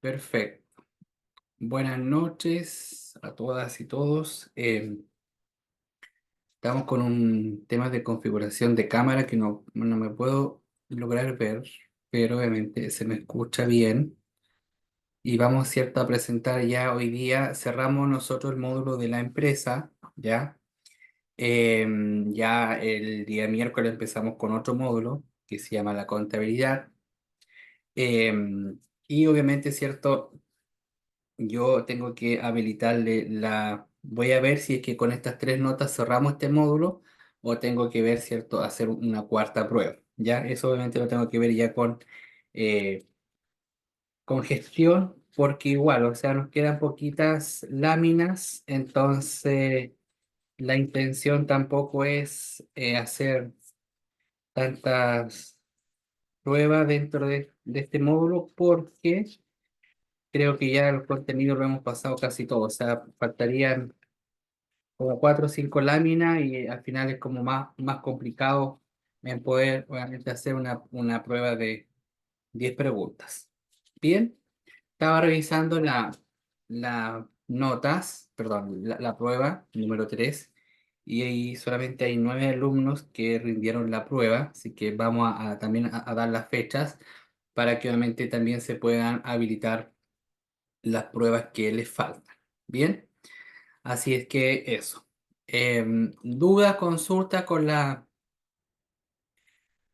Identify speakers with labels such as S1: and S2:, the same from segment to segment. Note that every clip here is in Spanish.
S1: Perfecto. Buenas noches a todas y todos. Estamos con un tema de configuración de cámara que no me puedo lograr ver, pero obviamente se me escucha bien. Y vamos, cierto, a presentar ya hoy día. Cerramos nosotros el módulo de la empresa, ¿ya? Ya el día miércoles empezamos con otro módulo que se llama la contabilidad. Y obviamente, cierto, yo tengo que habilitarle la... Voy a ver si es que con estas tres notas cerramos este módulo o tengo que ver, ¿cierto?, hacer una cuarta prueba. Ya, eso obviamente lo tengo que ver ya con gestión, porque igual, o sea, nos quedan poquitas láminas, entonces la intención tampoco es hacer tantas pruebas dentro de este módulo porque creo que ya el contenido lo hemos pasado casi todo, o sea, faltarían como cuatro o cinco láminas y al final es como más complicado en poder obviamente hacer una prueba de 10 preguntas. Bien, estaba revisando las notas, perdón, la prueba número 3 y ahí solamente hay 9 alumnos que rindieron la prueba, así que vamos también a dar las fechas para que obviamente también se puedan habilitar las pruebas que les faltan. Bien. Así es que eso. Duda, consulta con la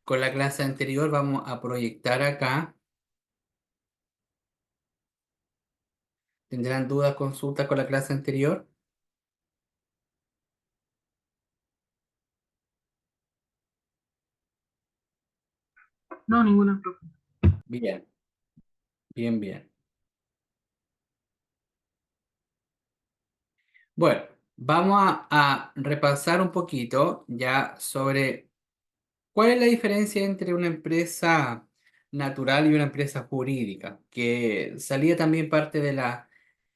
S1: clase anterior. Vamos a proyectar acá. ¿Tendrán dudas, consulta con la clase anterior?
S2: No, ninguna, profe.
S1: Bien, bien, bien. Bueno, vamos a repasar un poquito ya sobre cuál es la diferencia entre una empresa natural y una empresa jurídica, que salía también parte de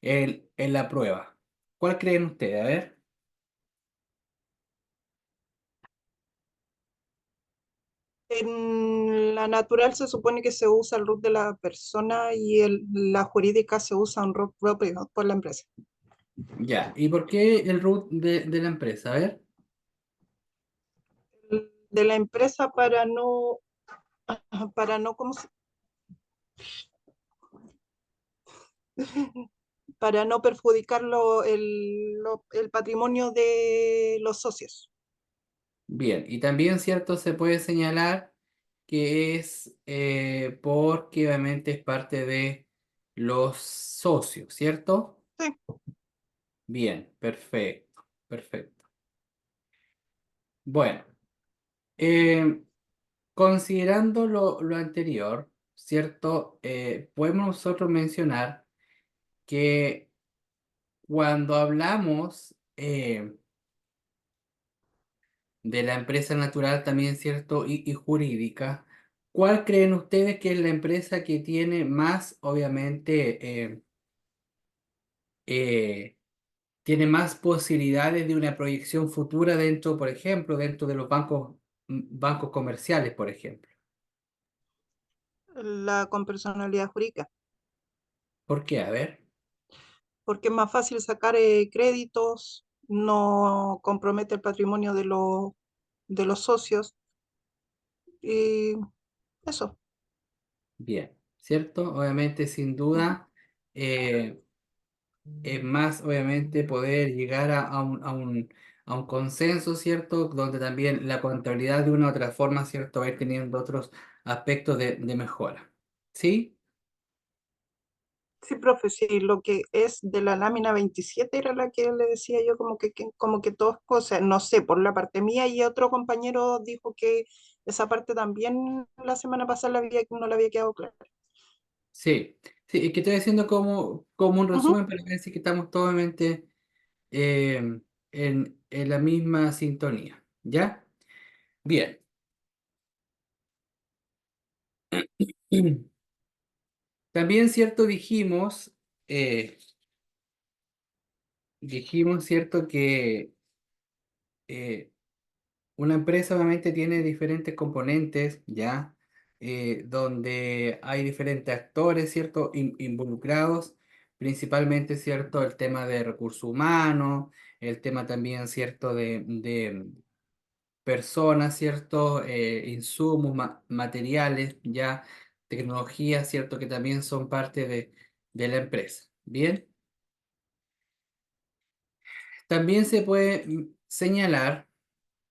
S1: en la prueba. ¿Cuál creen ustedes? A ver.
S2: En la natural se supone que se usa el RUT de la persona y la jurídica se usa un RUT propio por la empresa.
S1: Ya, ¿y por qué el root de la empresa? A ver,
S2: De la empresa ¿cómo para no perjudicar el patrimonio de los socios.
S1: bien, y también, cierto, se puede señalar que es porque obviamente es parte de los socios, ¿cierto?
S2: Sí,
S1: Bien, perfecto, perfecto. Bueno, eh, considerando lo anterior, ¿cierto? Podemos nosotros mencionar que cuando hablamos de la empresa natural también, ¿cierto? Y jurídica. ¿Cuál creen ustedes que es la empresa que tiene más, obviamente, eh, tiene más posibilidades de una proyección futura dentro, por ejemplo, dentro de los bancos comerciales, por ejemplo?
S2: la con personalidad jurídica,
S1: ¿Por qué? A ver.
S2: porque es más fácil sacar créditos, no compromete el patrimonio de los socios y eso.
S1: Bien, ¿cierto? Obviamente, sin
S2: Ujú.
S1: duda, eh, es más, obviamente, poder llegar a un consenso, ¿cierto? Donde también la contabilidad de una u otra forma, ¿cierto? Va a ir teniendo otros aspectos de mejora. ¿Sí?
S2: Sí, profe, sí, lo que es de la lámina 27 era la que le decía yo como que todos cosas, no sé, por la parte mía y otro compañero dijo que esa parte también la semana pasada no le había quedado clara.
S1: Sí. Sí, es que estoy haciendo como un
S2: Ujú.
S1: resumen para ver si que estamos totalmente en la misma sintonía. ¿Ya? Bien. También, ¿cierto? Dijimos, ¿cierto? Que eh, una empresa obviamente tiene diferentes componentes, ¿ya? donde hay diferentes actores, ¿cierto? Involucrados, principalmente, ¿cierto? El tema de recursos humanos, el tema también, ¿cierto? De personas, ¿cierto? Insumos, materiales, ya tecnologías, ¿cierto? Que también son parte de la empresa. Bien, también se puede señalar,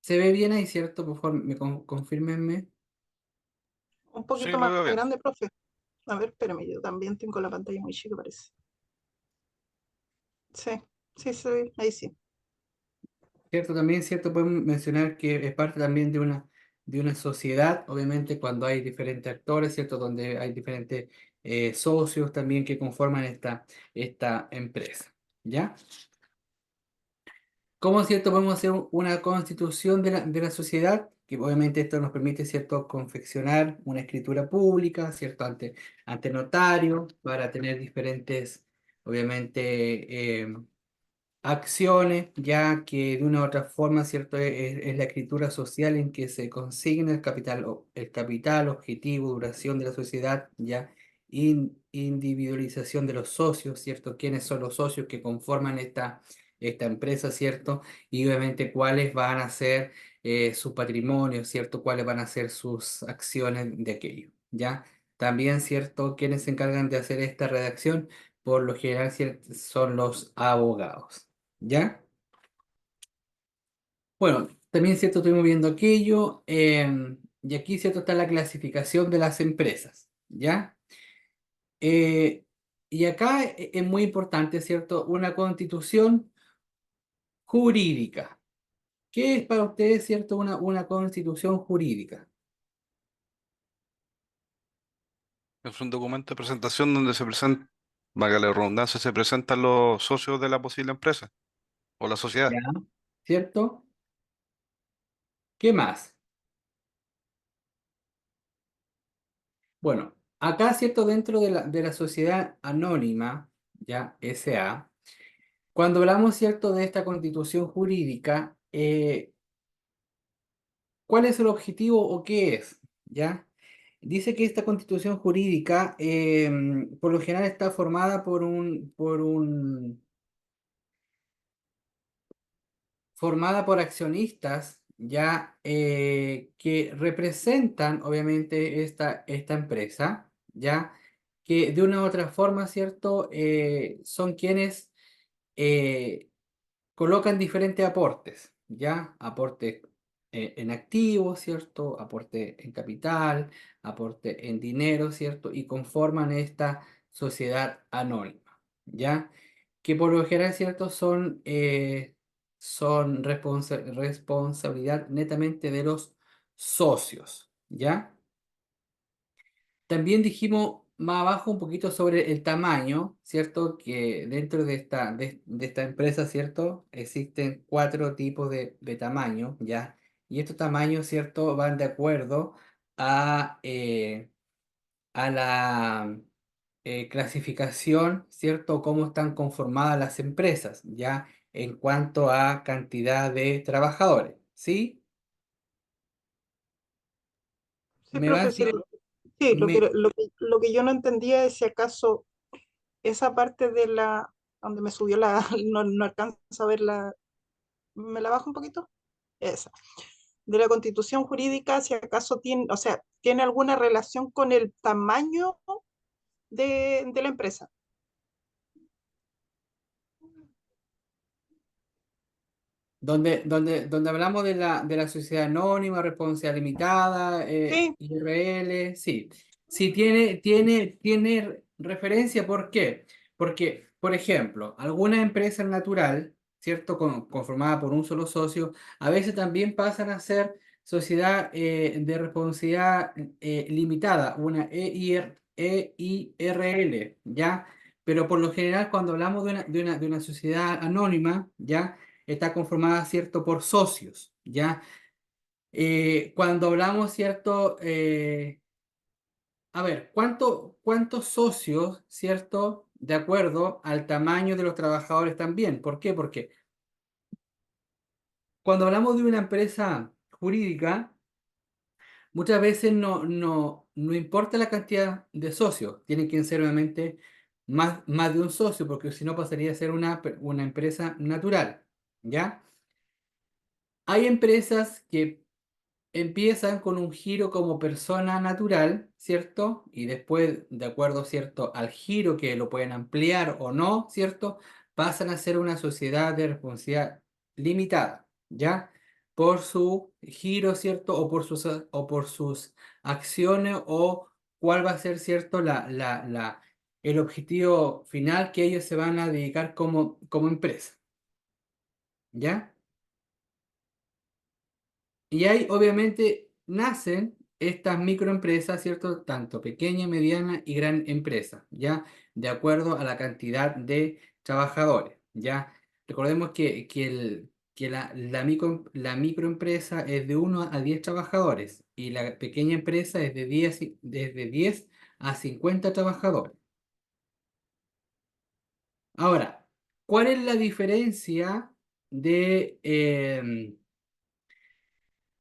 S1: se ve bien ahí, ¿cierto? Por favor, confírmenme.
S2: Un
S3: Sí,
S2: poquito
S3: lo
S2: más
S3: veo bien.
S2: grande, profe. A ver, espérame, yo también tengo la pantalla muy chica, parece. Sí, sí, sí, ahí sí.
S1: Cierto, también, cierto, podemos mencionar que es parte también de una sociedad, obviamente cuando hay diferentes actores, ¿cierto? Donde hay diferentes socios también que conforman esta empresa, ¿ya? ¿Cómo, cierto, podemos hacer una constitución de la sociedad? Que obviamente esto nos permite, ¿cierto?, confeccionar una escritura pública, ¿cierto?, ante notario, para tener diferentes, obviamente, acciones, ya que de una u otra forma, ¿cierto? Es la escritura social en que se consigna el capital, objetivo, duración de la sociedad, ya individualización de los socios, ¿cierto? ¿Quiénes son los socios que conforman esta empresa, ¿cierto? Y obviamente cuáles van a ser su patrimonio, ¿cierto? Cuáles van a ser sus acciones de aquello, ¿ya? También, ¿cierto? ¿Quiénes se encargan de hacer esta redacción? Por lo general, son los abogados. ¿Ya? Bueno, también cierto, estuvimos viendo aquello, y aquí cierto está la clasificación de las empresas, ¿ya? Eh, y acá es muy importante, ¿cierto? Una constitución jurídica. ¿Qué es para ustedes, cierto, una constitución jurídica?
S3: Es un documento de presentación donde se presenta, valga la redundancia, se presentan los socios de la posible empresa o la sociedad.
S1: ¿Ya? ¿Cierto? ¿Qué más? Bueno, acá, ¿cierto? Dentro de la sociedad anónima, ¿ya? SA. Cuando hablamos, ¿cierto?, de esta constitución jurídica, ¿cuál es el objetivo o qué es? ¿Ya? Dice que esta constitución jurídica, por lo general, está formada formada por accionistas, ¿ya? Que representan, obviamente, esta empresa, ¿ya? Que de una u otra forma, ¿cierto? Son quienes eh, colocan diferentes aportes, ¿ya? Aporte en activos, ¿cierto? Aporte en capital, aporte en dinero, ¿cierto? Y conforman esta sociedad anónima, ¿ya? Que por lo general, ¿cierto? Son responsabilidad netamente de los socios, ¿ya? También dijimos más abajo un poquito sobre el tamaño, ¿cierto? Que dentro de esta empresa, ¿cierto? Existen cuatro tipos de tamaño, ¿ya? Y estos tamaños, ¿cierto? Van de acuerdo a la clasificación, ¿cierto? Cómo están conformadas las empresas, ¿ya? En cuanto a cantidad de trabajadores, ¿sí?
S2: Sí,
S1: Me va a
S2: profe, sí,
S1: decir,
S2: sí,
S1: me,
S2: lo que yo no entendía es si acaso esa parte de la, donde me subió la, no, no alcanzo a ver la, ¿me la bajo un poquito? Esa. De la constitución jurídica, si acaso tiene, o sea, tiene alguna relación con el tamaño de la empresa.
S1: donde hablamos de la sociedad anónima, responsabilidad limitada,
S2: Sí,
S1: IRL, sí. Sí, tiene referencia, ¿por qué? Porque, por ejemplo, alguna empresa natural, ¿cierto? Conformada por un solo socio, a veces también pasan a ser sociedad de responsabilidad limitada, una EIRL, ¿ya? Pero por lo general, cuando hablamos de una sociedad anónima, ¿ya? Está conformada, ¿cierto?, por socios, ¿ya? Cuando hablamos, ¿cierto? A ver, ¿cuántos socios, ¿cierto? De acuerdo al tamaño de los trabajadores también. ¿Por qué? Porque cuando hablamos de una empresa jurídica, muchas veces no importa la cantidad de socios, tienen que ser obviamente más de un socio, porque si no pasaría a ser una empresa natural, ¿ya? Hay empresas que empiezan con un giro como persona natural, ¿cierto? Y después, de acuerdo, ¿cierto? Al giro que lo pueden ampliar o no, ¿cierto? Pasan a ser una sociedad de responsabilidad limitada, ¿ya? Por su giro, ¿cierto? O por sus acciones o cuál va a ser, ¿cierto? El objetivo final que ellos se van a dedicar como empresa, ¿ya? Y ahí obviamente nacen estas microempresas, ¿cierto? Tanto pequeña, mediana y gran empresa, ¿ya? De acuerdo a la cantidad de trabajadores, ¿ya? Recordemos que la microempresa es de 1 a 10 trabajadores y la pequeña empresa es desde 10 a 50 trabajadores. Ahora, ¿cuál es la diferencia de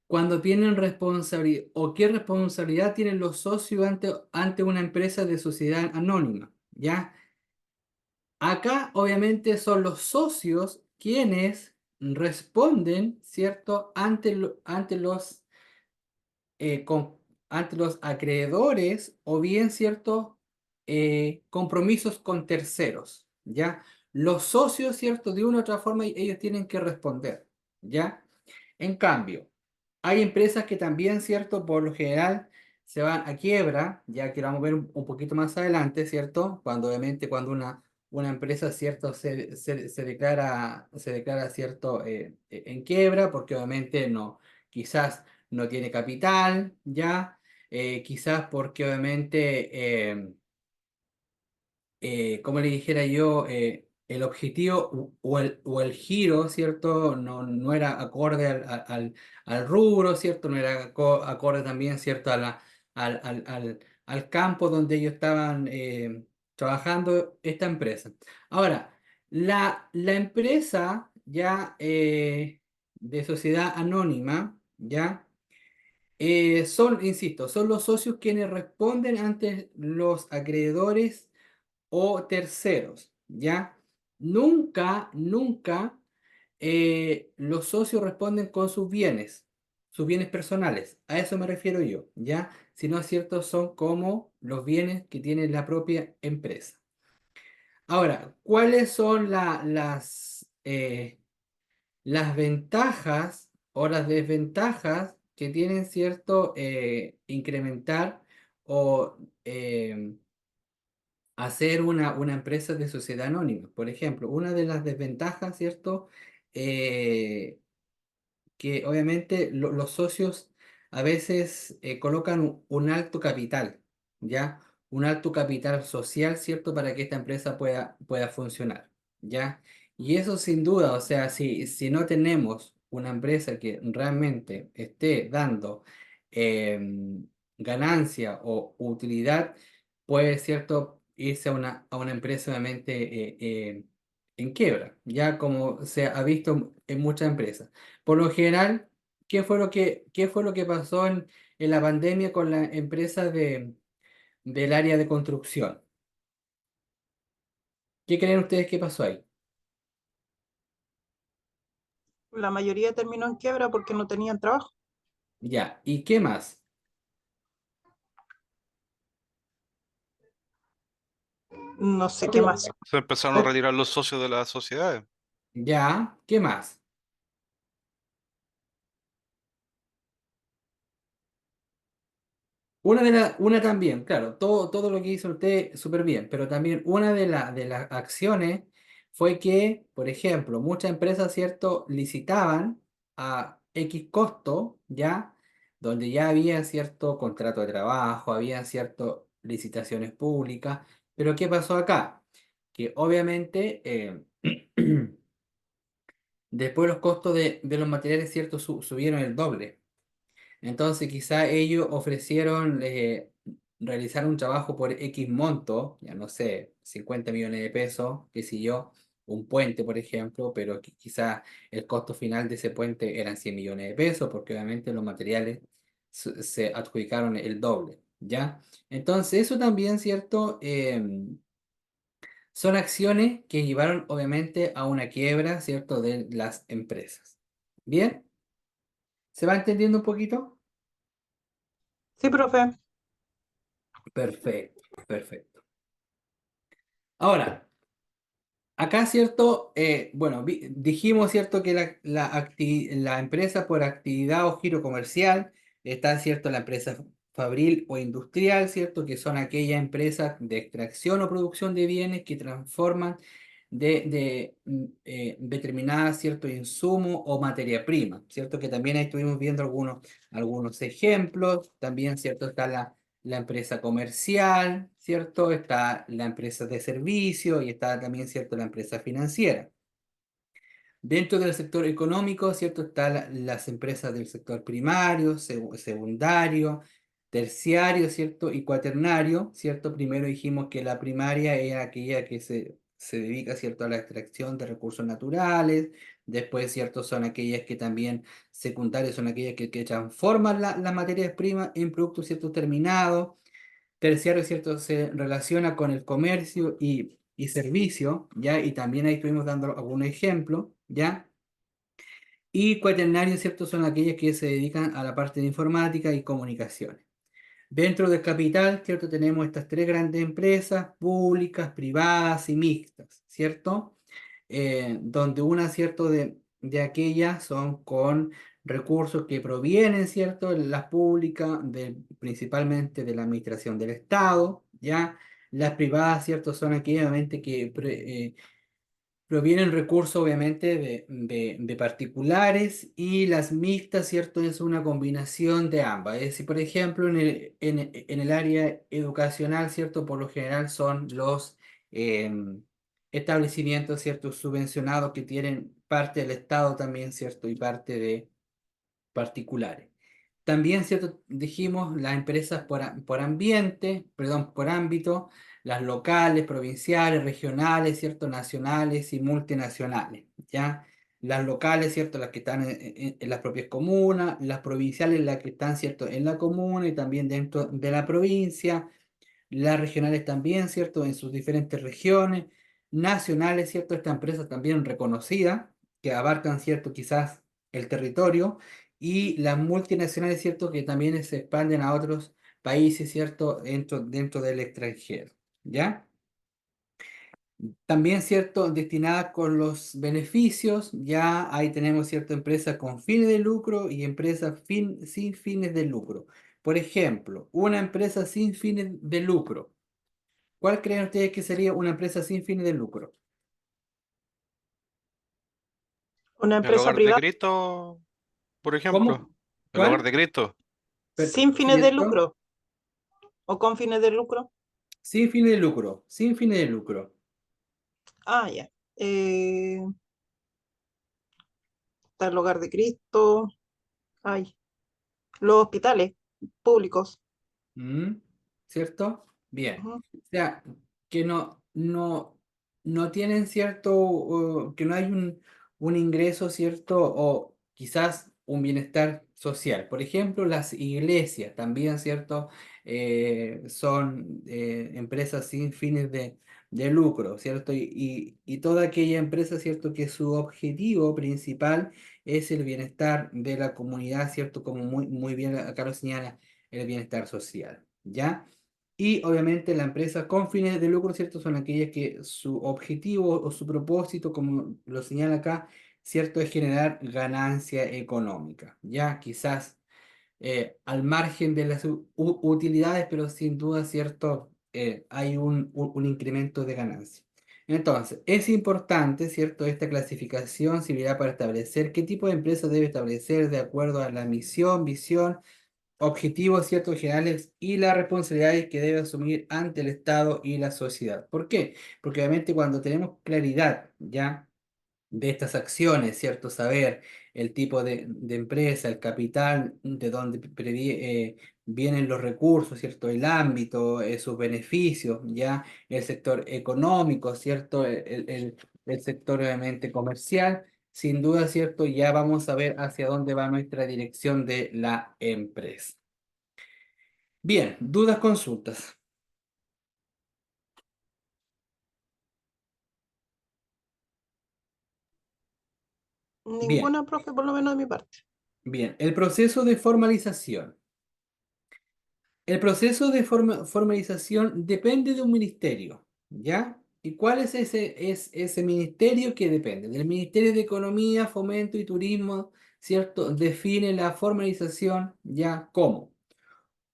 S1: cuando tienen responsabilidad o qué responsabilidad tienen los socios ante una empresa de sociedad anónima? ¿Ya? Acá obviamente son los socios quienes responden, ¿cierto? Eh, con- ante los acreedores o bien ciertos compromisos con terceros, ¿ya? Los socios, ¿cierto? De una u otra forma ellos tienen que responder, ¿ya? En cambio, hay empresas que también, ¿cierto? Por lo general se van a quiebra, ya que lo vamos a ver un poquito más adelante, ¿cierto? Cuando obviamente cuando una empresa, ¿cierto? Se declara, ¿cierto? En quiebra, porque obviamente no, quizás no tiene capital, ¿ya? Quizás porque obviamente como le dijera yo, el objetivo o el giro, ¿cierto? No era acorde al rubro, ¿cierto? No era acorde también, ¿cierto? Al campo donde ellos estaban trabajando esta empresa. Ahora, la empresa ya de sociedad anónima, ¿ya? Insisto, son los socios quienes responden ante los acreedores o terceros, ¿ya? Nunca, nunca los socios responden con sus bienes personales. A eso me refiero yo, ¿ya? Si no es cierto, son como los bienes que tiene la propia empresa. Ahora, ¿cuáles son las ventajas o las desventajas que tienen cierto incrementar o hacer una empresa de sociedad anónima? Por ejemplo, una de las desventajas, ¿cierto? Eh, que obviamente los socios a veces colocan un alto capital, ¿ya? Un alto capital social, ¿cierto? Para que esta empresa pueda funcionar, ¿ya? Y eso sin duda, o sea, si no tenemos una empresa que realmente esté dando ganancia o utilidad, puede, ¿cierto? Irse a una empresa obviamente en quiebra, ya como se ha visto en muchas empresas. Por lo general, ¿qué fue lo que pasó en la pandemia con las empresas del área de construcción? ¿Qué creen ustedes que pasó ahí?
S2: La mayoría terminó en quiebra porque no tenían trabajo.
S1: Ya, ¿y qué más?
S2: No sé qué más.
S3: Se empezaron a retirar los socios de las sociedades.
S1: Ya, ¿qué más? Una también, claro, todo lo que hizo usted súper bien, pero también una de las acciones fue que, por ejemplo, muchas empresas, ¿cierto?, licitaban a X costo, ¿ya? Donde ya había cierto contrato de trabajo, había ciertas licitaciones públicas, pero ¿qué pasó acá? Que obviamente después los costos de los materiales, ¿cierto?, subieron el doble. Entonces, quizá ellos ofrecieron realizar un trabajo por X monto, ya no sé, 50 millones de pesos, qué sé yo, un puente, por ejemplo, pero quizá el costo final de ese puente eran 100 millones de pesos, porque obviamente los materiales se adjudicaron el doble, ¿ya? Entonces, eso también, ¿cierto? Son acciones que llevaron obviamente a una quiebra, ¿cierto? De las empresas. ¿Bien? ¿Se va entendiendo un poquito?
S2: Sí, profe.
S1: Perfecto, perfecto. Ahora, acá, ¿cierto? Bueno, dijimos, ¿cierto? Que la empresa por actividad o giro comercial está, ¿cierto? La empresa fabril o industrial, ¿cierto? Que son aquellas empresas de extracción o producción de bienes que transforman determinada, ¿cierto? Insumo o materia prima, ¿cierto? Que también ahí estuvimos viendo algunos ejemplos. También, ¿cierto? Está la empresa comercial, ¿cierto? Está la empresa de servicio y está también, ¿cierto? La empresa financiera. Dentro del sector económico, ¿cierto? Están las empresas del sector primario, secundario, terciario, ¿cierto? Y cuaternario, ¿cierto? Primero dijimos que la primaria es aquella que se dedica, ¿cierto? A la extracción de recursos naturales. Después, ¿cierto? Son aquellas que también secundarias, son aquellas que transforman las materias primas en productos, ¿cierto? Terminados. Terciario, ¿cierto? Se relaciona con el comercio y servicio, ¿ya? Y también ahí estuvimos dando algunos ejemplos, ¿ya? Y cuaternario, ¿cierto? Son aquellas que se dedican a la parte de informática y comunicaciones. Dentro del capital, ¿cierto? Tenemos estas tres grandes empresas, públicas, privadas y mixtas, ¿cierto? Donde una, ¿cierto? De aquellas son con recursos que provienen, ¿cierto? Las públicas, principalmente de la administración del Estado, ¿ya? Las privadas, ¿cierto? Son aquellas, obviamente, que provienen recursos obviamente de particulares y las mixtas, ¿cierto? Es una combinación de ambas. Es decir, por ejemplo, en el área educacional, ¿cierto? Por lo general son los establecimientos, ¿cierto? Subvencionados que tienen parte del Estado también, ¿cierto? Y parte de particulares. También, ¿cierto? Dijimos las empresas por ambiente, perdón, por ámbito, las locales, provinciales, regionales, ¿cierto? Nacionales y multinacionales, ¿ya? Las locales, ¿cierto? Las que están en las propias comunas, las provinciales, las que están, ¿cierto? En la comuna y también dentro de la provincia, las regionales también, ¿cierto? En sus diferentes regiones, nacionales, ¿cierto? Estas empresas también reconocidas, que abarcan, ¿cierto? Quizás el territorio, y las multinacionales, ¿cierto? Que también se expanden a otros países, ¿cierto? Dentro del extranjero, ¿ya? También, ¿cierto? Destinadas con los beneficios, ya ahí tenemos, ¿cierto? Empresas con fines de lucro y empresas sin fines de lucro. Por ejemplo, una empresa sin fines de lucro. ¿Cuál creen ustedes que sería una empresa sin fines de lucro?
S2: Una
S3: El
S2: empresa
S3: hogar de
S2: privada
S3: Cristo, por ejemplo.
S1: ¿Cómo?
S3: El hogar
S1: ¿Cuál?
S3: de Cristo.
S2: sin fines de
S1: ¿Cierto?
S2: lucro o con fines de lucro.
S1: Sin fines de lucro, sin fines de lucro.
S2: Ah, ya. Está el Hogar de Cristo. Ay, los hospitales públicos.
S1: ¿Mm? ¿Cierto? Bien.
S2: Ujú.
S1: O sea, que no tienen cierto, que no hay un ingreso, ¿cierto? O quizás un bienestar social. Por ejemplo, las iglesias también, ¿cierto? Son empresas sin fines de lucro, ¿cierto? Y toda aquella empresa, ¿cierto? Que su objetivo principal es el bienestar de la comunidad, ¿cierto? Como muy bien acá lo señala el bienestar social, ¿ya? Y obviamente las empresas con fines de lucro, ¿cierto? Son aquellas que su objetivo o su propósito, como lo señala acá, ¿cierto? Es generar ganancia económica, ¿ya? Quizás al margen de las utilidades, pero sin duda, ¿cierto? Hay un incremento de ganancia. Entonces, es importante, ¿cierto? Esta clasificación servirá para establecer qué tipo de empresa debe establecer de acuerdo a la misión, visión, objetivos ciertos generales y las responsabilidades que debe asumir ante el Estado y la sociedad. ¿Por qué? Porque obviamente cuando tenemos claridad ya de estas acciones, ¿cierto? Saber el tipo de empresa, el capital, de dónde vienen los recursos, ¿cierto? El ámbito, sus beneficios, ya el sector económico, ¿cierto? El sector obviamente comercial. Sin duda, ¿cierto? Ya vamos a ver hacia dónde va nuestra dirección de la empresa. Bien, dudas, consultas. Bien,
S2: Ninguna, profe, por lo menos de mi parte.
S1: bien. El proceso de formalización. El proceso de formalización depende de un ministerio, ¿ya? ¿Y cuál es ese ministerio que depende? Del Ministerio de Economía, Fomento y Turismo, ¿cierto? Define la formalización, ¿ya? ¿Cómo?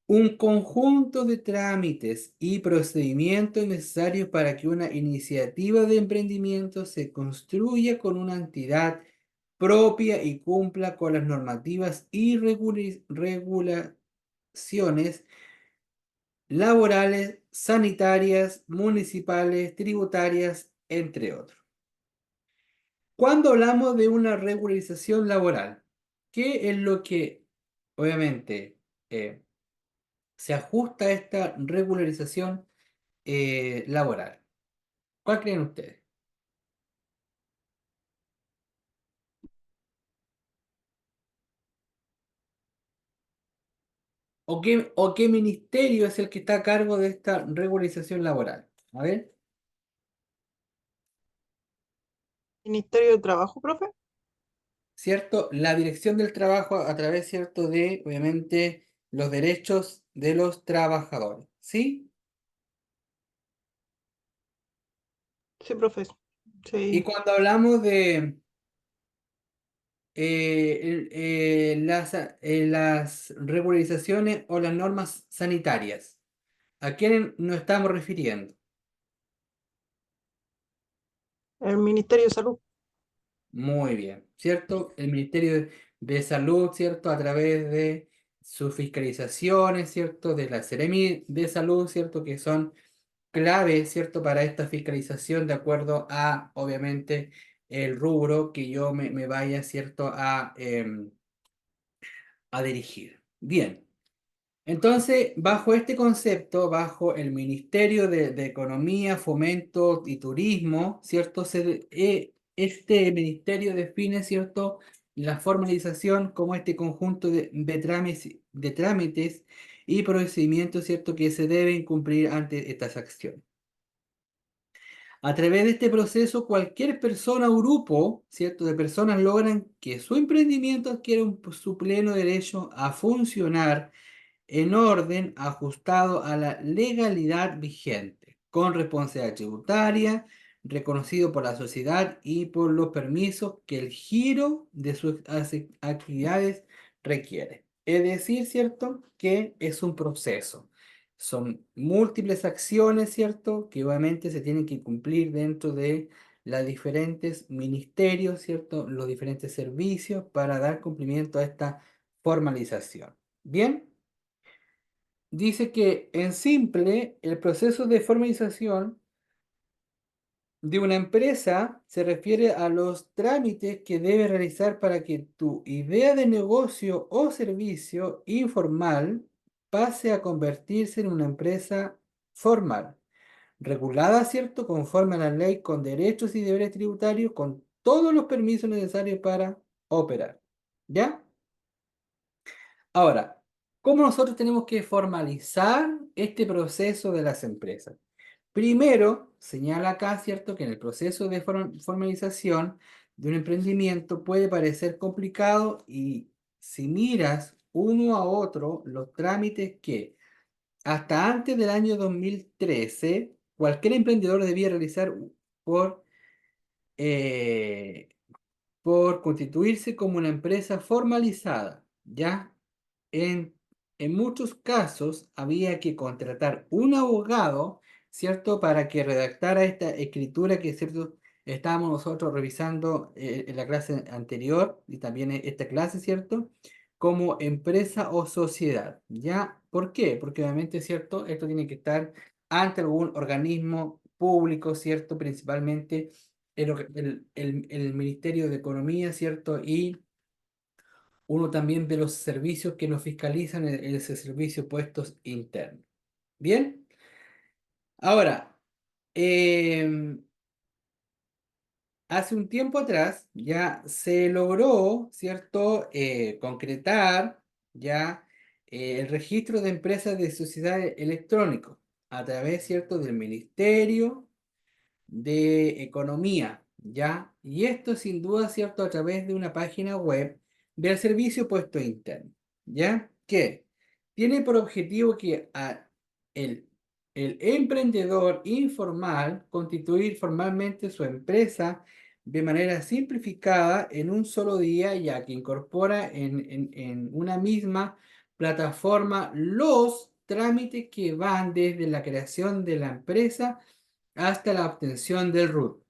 S1: Un conjunto de trámites y procedimientos necesarios para que una iniciativa de emprendimiento se construya con una entidad propia y cumpla con las normativas y regulaciones laborales, sanitarias, municipales, tributarias, entre otros. Cuando hablamos de una regularización laboral, ¿qué es lo que obviamente se ajusta a esta regularización laboral? ¿Cuál creen ustedes? ¿O qué ministerio es el que está a cargo de esta regularización laboral? A ver,
S2: Ministerio de Trabajo, profe.
S1: ¿cierto? La dirección del trabajo a través, ¿cierto? De, obviamente, los derechos de los trabajadores, ¿sí?
S2: Sí, profe.
S1: Y
S2: Sí.
S1: cuando hablamos de las regularizaciones o las normas sanitarias, ¿a quién nos estamos refiriendo?
S2: El Ministerio de Salud.
S1: Muy bien, ¿cierto? El Ministerio de Salud, ¿cierto? A través de sus fiscalizaciones, ¿cierto? De la Seremi de Salud, ¿cierto? Que son clave, ¿cierto? Para esta fiscalización de acuerdo a, obviamente, el rubro que yo me vaya, ¿cierto? A dirigir. Bien. Entonces, bajo este concepto, bajo el Ministerio de Economía, Fomento y Turismo, ¿cierto? Este ministerio define, ¿cierto? La formalización como este conjunto de trámites y procedimientos, ¿cierto? Que se deben cumplir ante estas acciones. A través de este proceso, cualquier persona o grupo, ¿cierto? De personas logran que su emprendimiento adquiera su pleno derecho a funcionar en orden ajustado a la legalidad vigente, con responsabilidad tributaria, reconocido por la sociedad y por los permisos que el giro de sus actividades requiere. Es decir, ¿cierto? Que es un proceso. Son múltiples acciones, ¿cierto? Que obviamente se tienen que cumplir dentro de los diferentes ministerios, ¿cierto? Los diferentes servicios para dar cumplimiento a esta formalización. Bien. Dice que en simple, el proceso de formalización de una empresa se refiere a los trámites que debe realizar para que tu idea de negocio o servicio informal pase a convertirse en una empresa formal, regulada, ¿cierto? Conforme a la ley, con derechos y deberes tributarios, con todos los permisos necesarios para operar. ¿Ya? Ahora, ¿cómo nosotros tenemos que formalizar este proceso de las empresas? Primero, señala acá, ¿cierto?, que en el proceso de formalización de un emprendimiento puede parecer complicado y si miras uno a otro los trámites que hasta antes del año 2013 cualquier emprendedor debía realizar por, eh, por constituirse como una empresa formalizada, ¿ya? En, en muchos casos había que contratar un abogado, ¿cierto? Para que redactara esta escritura que, ¿cierto? Estábamos nosotros revisando en la clase anterior y también en esta clase, ¿cierto? Como empresa o sociedad, ¿ya? ¿Por qué? Porque obviamente, ¿cierto? Esto tiene que estar ante algún organismo público, ¿cierto? Principalmente el Ministerio de Economía, ¿cierto? Y uno también de los servicios que nos fiscalizan ese servicio puestos internos. Bien, ahora, em, hace un tiempo atrás ya se logró, ¿cierto?, concretar ya el registro de empresas de sociedades electrónicas a través, ¿cierto?, del Ministerio de Economía, ¿ya? Y esto sin duda, ¿cierto?, a través de una página web del Servicio Puesto Interno, ¿ya? Que tiene por objetivo que el, el emprendedor informal constituir formalmente su empresa de manera simplificada en un solo día, ya que incorpora en una misma plataforma los trámites que van desde la creación de la empresa hasta la obtención del RUT.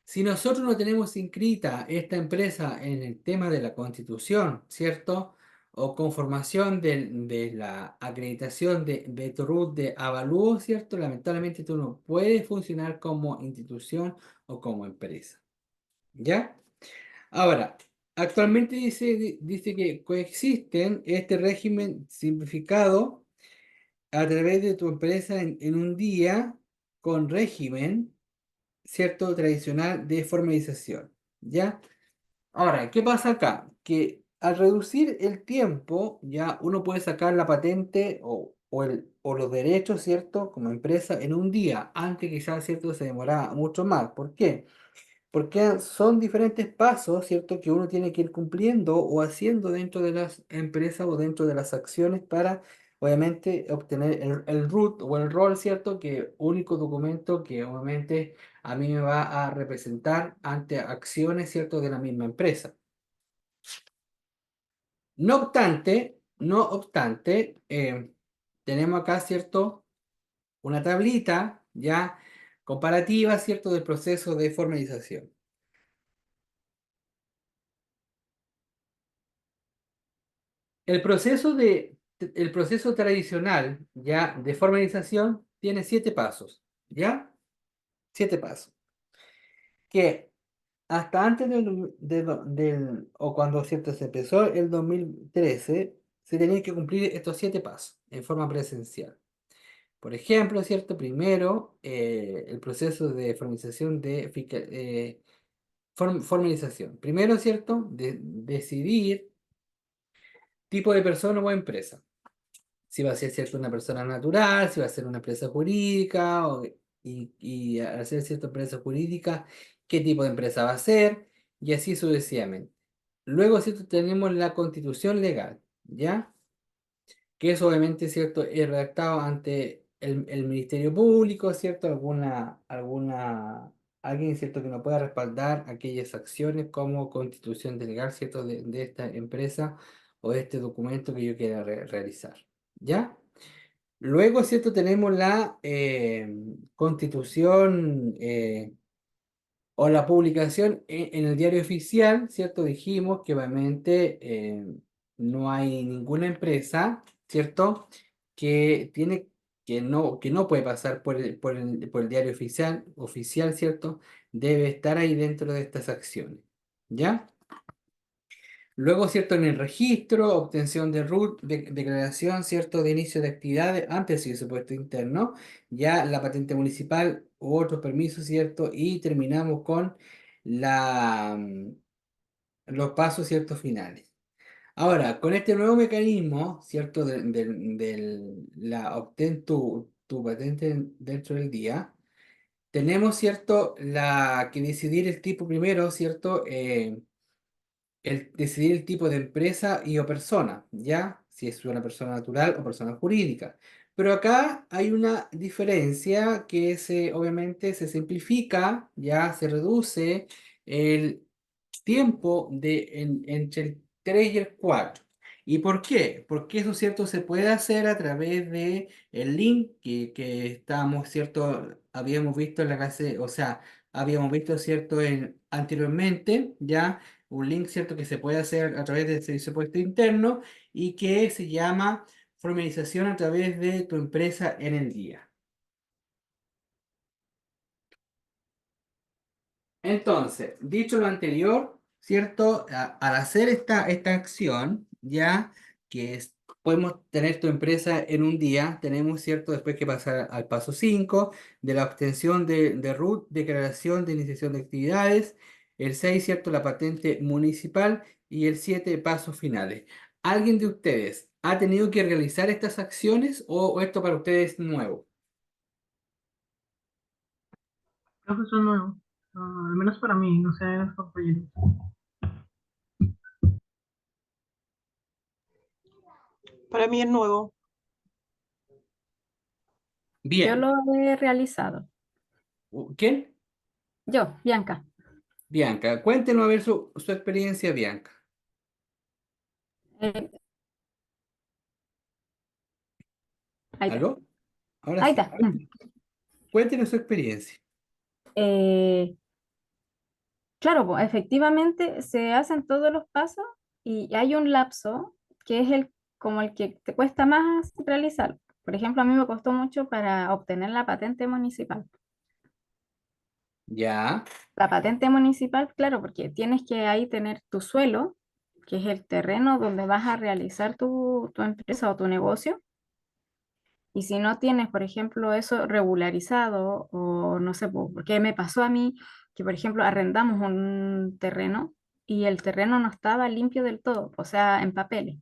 S1: Si nosotros no tenemos inscrita esta empresa en el tema de la constitución, ¿cierto? O conformación de la acreditación de tu RUT de avalúo, ¿cierto? Lamentablemente tú no puedes funcionar como institución o como empresa. ¿Ya? Ahora, actualmente dice que coexisten este régimen simplificado a través de tu empresa en un día con régimen, ¿cierto?, tradicional de formalización, ¿ya? Ahora, ¿qué pasa acá? Que al reducir el tiempo, ya uno puede sacar la patente o los derechos, ¿cierto?, como empresa en un día. Antes quizás, ¿cierto?, se demoraba mucho más. ¿Por qué? Porque son diferentes pasos, ¿cierto?, que uno tiene que ir cumpliendo o haciendo dentro de las empresas o dentro de las acciones para, obviamente, obtener el root o el rol, ¿cierto?, que único documento que obviamente a mí me va a representar ante acciones, ¿cierto?, de la misma empresa. No obstante, tenemos acá, ¿cierto?, una tablita ya comparativa, ¿cierto?, del proceso de formalización. El proceso tradicional ya de formalización tiene 7 pasos, ¿ya? 7 pasos. Que hasta antes o cuando, ¿cierto?, se empezó el 2013, se tenían que cumplir estos 7 pasos en forma presencial. Por ejemplo, ¿cierto? Primero, el proceso de formalización formalización. Primero, ¿cierto?, decidir tipo de persona o empresa. Si va a ser, ¿cierto?, una persona natural, si va a ser una empresa jurídica, y al ser, ¿cierto?, empresa jurídica, qué tipo de empresa va a ser, y así sucesivamente. Luego, ¿cierto?, tenemos la constitución legal, ¿ya? Que es obviamente, ¿cierto?, es redactado ante el Ministerio Público, ¿cierto? Alguien, ¿cierto?, que no pueda respaldar aquellas acciones como constitución de legal, ¿cierto?, de esta empresa o de este documento que yo quiera realizar, ¿ya? Luego, ¿cierto?, tenemos la constitución o la publicación en el diario oficial, ¿cierto? Dijimos que obviamente no hay ninguna empresa, ¿cierto?, que no puede pasar por el diario oficial, ¿cierto? Debe estar ahí dentro de estas acciones, ¿ya? Luego, ¿cierto?, en el registro, obtención de RUT, declaración, ¿cierto?, de inicio de actividades antes del supuesto interno, ya la patente municipal u otros permisos, ¿cierto? Y terminamos con la, mm, los pasos, ¿cierto?, finales. Ahora, con este nuevo mecanismo, ¿cierto?, obtén tu patente dentro del día, tenemos, ¿cierto?, que decidir el tipo primero, ¿cierto? El decidir el tipo de empresa y o persona, ¿ya? Si es una persona natural o persona jurídica. Pero acá hay una diferencia que obviamente se simplifica, ya se reduce el tiempo entre el 3 y el 4. ¿Y por qué? Porque eso, ¿cierto?, se puede hacer a través de el link que estábamos, ¿cierto?, habíamos visto en la clase, o sea, habíamos visto, ¿cierto?, anteriormente, ¿ya? Un link, ¿cierto?, que se puede hacer a través del servicio puesto interno y que se llama formalización a través de tu empresa en el día. Entonces, dicho lo anterior, ¿cierto? Al hacer esta acción, ya que podemos tener tu empresa en un día, tenemos, ¿cierto?, después que pasar al paso 5 de la obtención de RUT, declaración de iniciación de actividades, el 6, ¿cierto?, la patente municipal, y el 7, pasos finales. ¿Alguien de ustedes ha tenido que realizar estas acciones o esto para ustedes es nuevo?
S4: Creo que eso es nuevo. Al menos para mí, no sé, los compañeros.
S2: Para mí es nuevo.
S5: Yo
S1: Bien.
S5: lo he realizado.
S1: ¿Quién?
S5: Yo, Bianca.
S1: Bianca. Cuéntenos a ver su experiencia, Bianca.
S5: Eh, ahí está.
S1: ¿Aló? Ahora
S5: Ahí
S1: sí.
S5: está.
S1: Cuéntenos su experiencia.
S5: Eh, claro, pues, efectivamente se hacen todos los pasos y hay un lapso que es el como el que te cuesta más realizar. Por ejemplo, a mí me costó mucho para obtener la patente municipal.
S1: Ya,
S5: La patente municipal, claro, porque tienes que ahí tener tu suelo, que es el terreno donde vas a realizar tu empresa o tu negocio. Y si no tienes, por ejemplo, eso regularizado o no sé, porque me pasó a mí que, por ejemplo, arrendamos un terreno y el terreno no estaba limpio del todo, o sea, en papeles.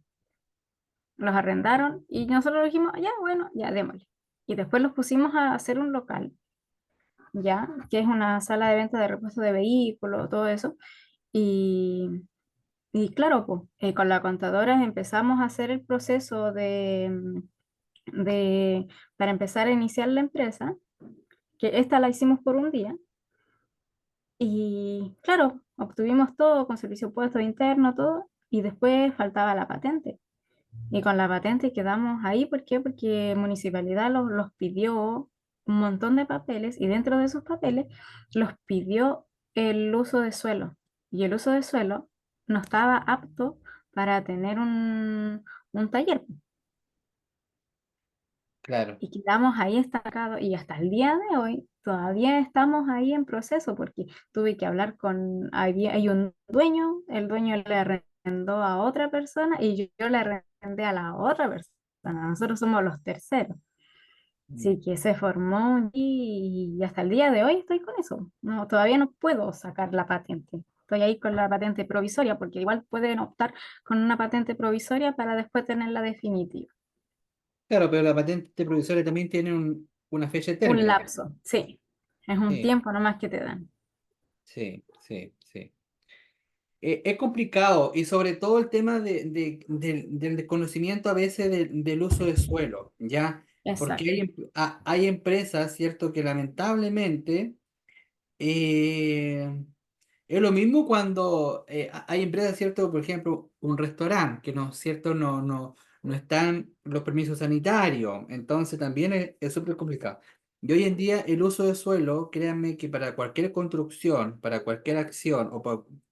S5: Los arrendaron y nosotros dijimos, ya, bueno, ya démosle. Y después los pusimos a hacer un local, ya, que es una sala de venta de repuesto de vehículos, todo eso. Y, y claro, pues, con la contadora empezamos a hacer el proceso de, para empezar a iniciar la empresa, que esta la hicimos por un día. Y claro, obtuvimos todo con servicio puesto interno, todo, y después faltaba la patente. Y con la patente quedamos ahí, ¿por qué? Porque Municipalidad los pidió un montón de papeles y dentro de esos papeles los pidió el uso de suelo. Y el uso de suelo no estaba apto para tener un taller.
S1: claro.
S5: Y quedamos ahí estancados y hasta el día de hoy todavía estamos ahí en proceso porque tuve que hablar hay un dueño, el dueño le arrendó a otra persona y yo le arrendé a la otra persona. Nosotros somos los terceros. Así que se formó y hasta el día de hoy estoy con eso. No, todavía no puedo sacar la patente. Estoy ahí con la patente provisoria porque igual pueden optar con una patente provisoria para después tener la definitiva.
S1: Claro, pero la patente provisoria también tiene una fecha de
S5: Un
S1: término.
S5: lapso, sí. Es un
S1: Sí,
S5: tiempo nomás que te dan.
S1: sí, sí, sí. Es complicado y sobre todo el tema del desconocimiento a veces del uso de suelo, ¿ya? Porque
S5: Exacto.
S1: hay empresas, ¿cierto?, que lamentablemente eh, es lo mismo cuando hay empresas, ¿cierto? Por ejemplo, un restaurante que no, ¿cierto? No están los permisos sanitarios, entonces también es súper complicado. Y hoy en día el uso de suelo, créanme que para cualquier construcción, para cualquier acción o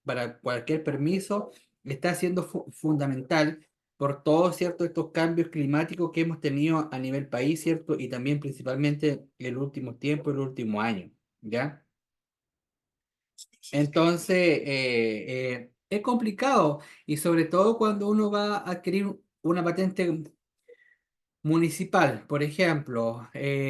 S1: para cualquier permiso, está siendo fundamental por todos, ¿cierto? Estos cambios climáticos que hemos tenido a nivel país, ¿cierto? Y también principalmente el último tiempo, el último año, ¿ya? Entonces, es complicado y sobre todo cuando uno va a adquirir una patente municipal, por ejemplo,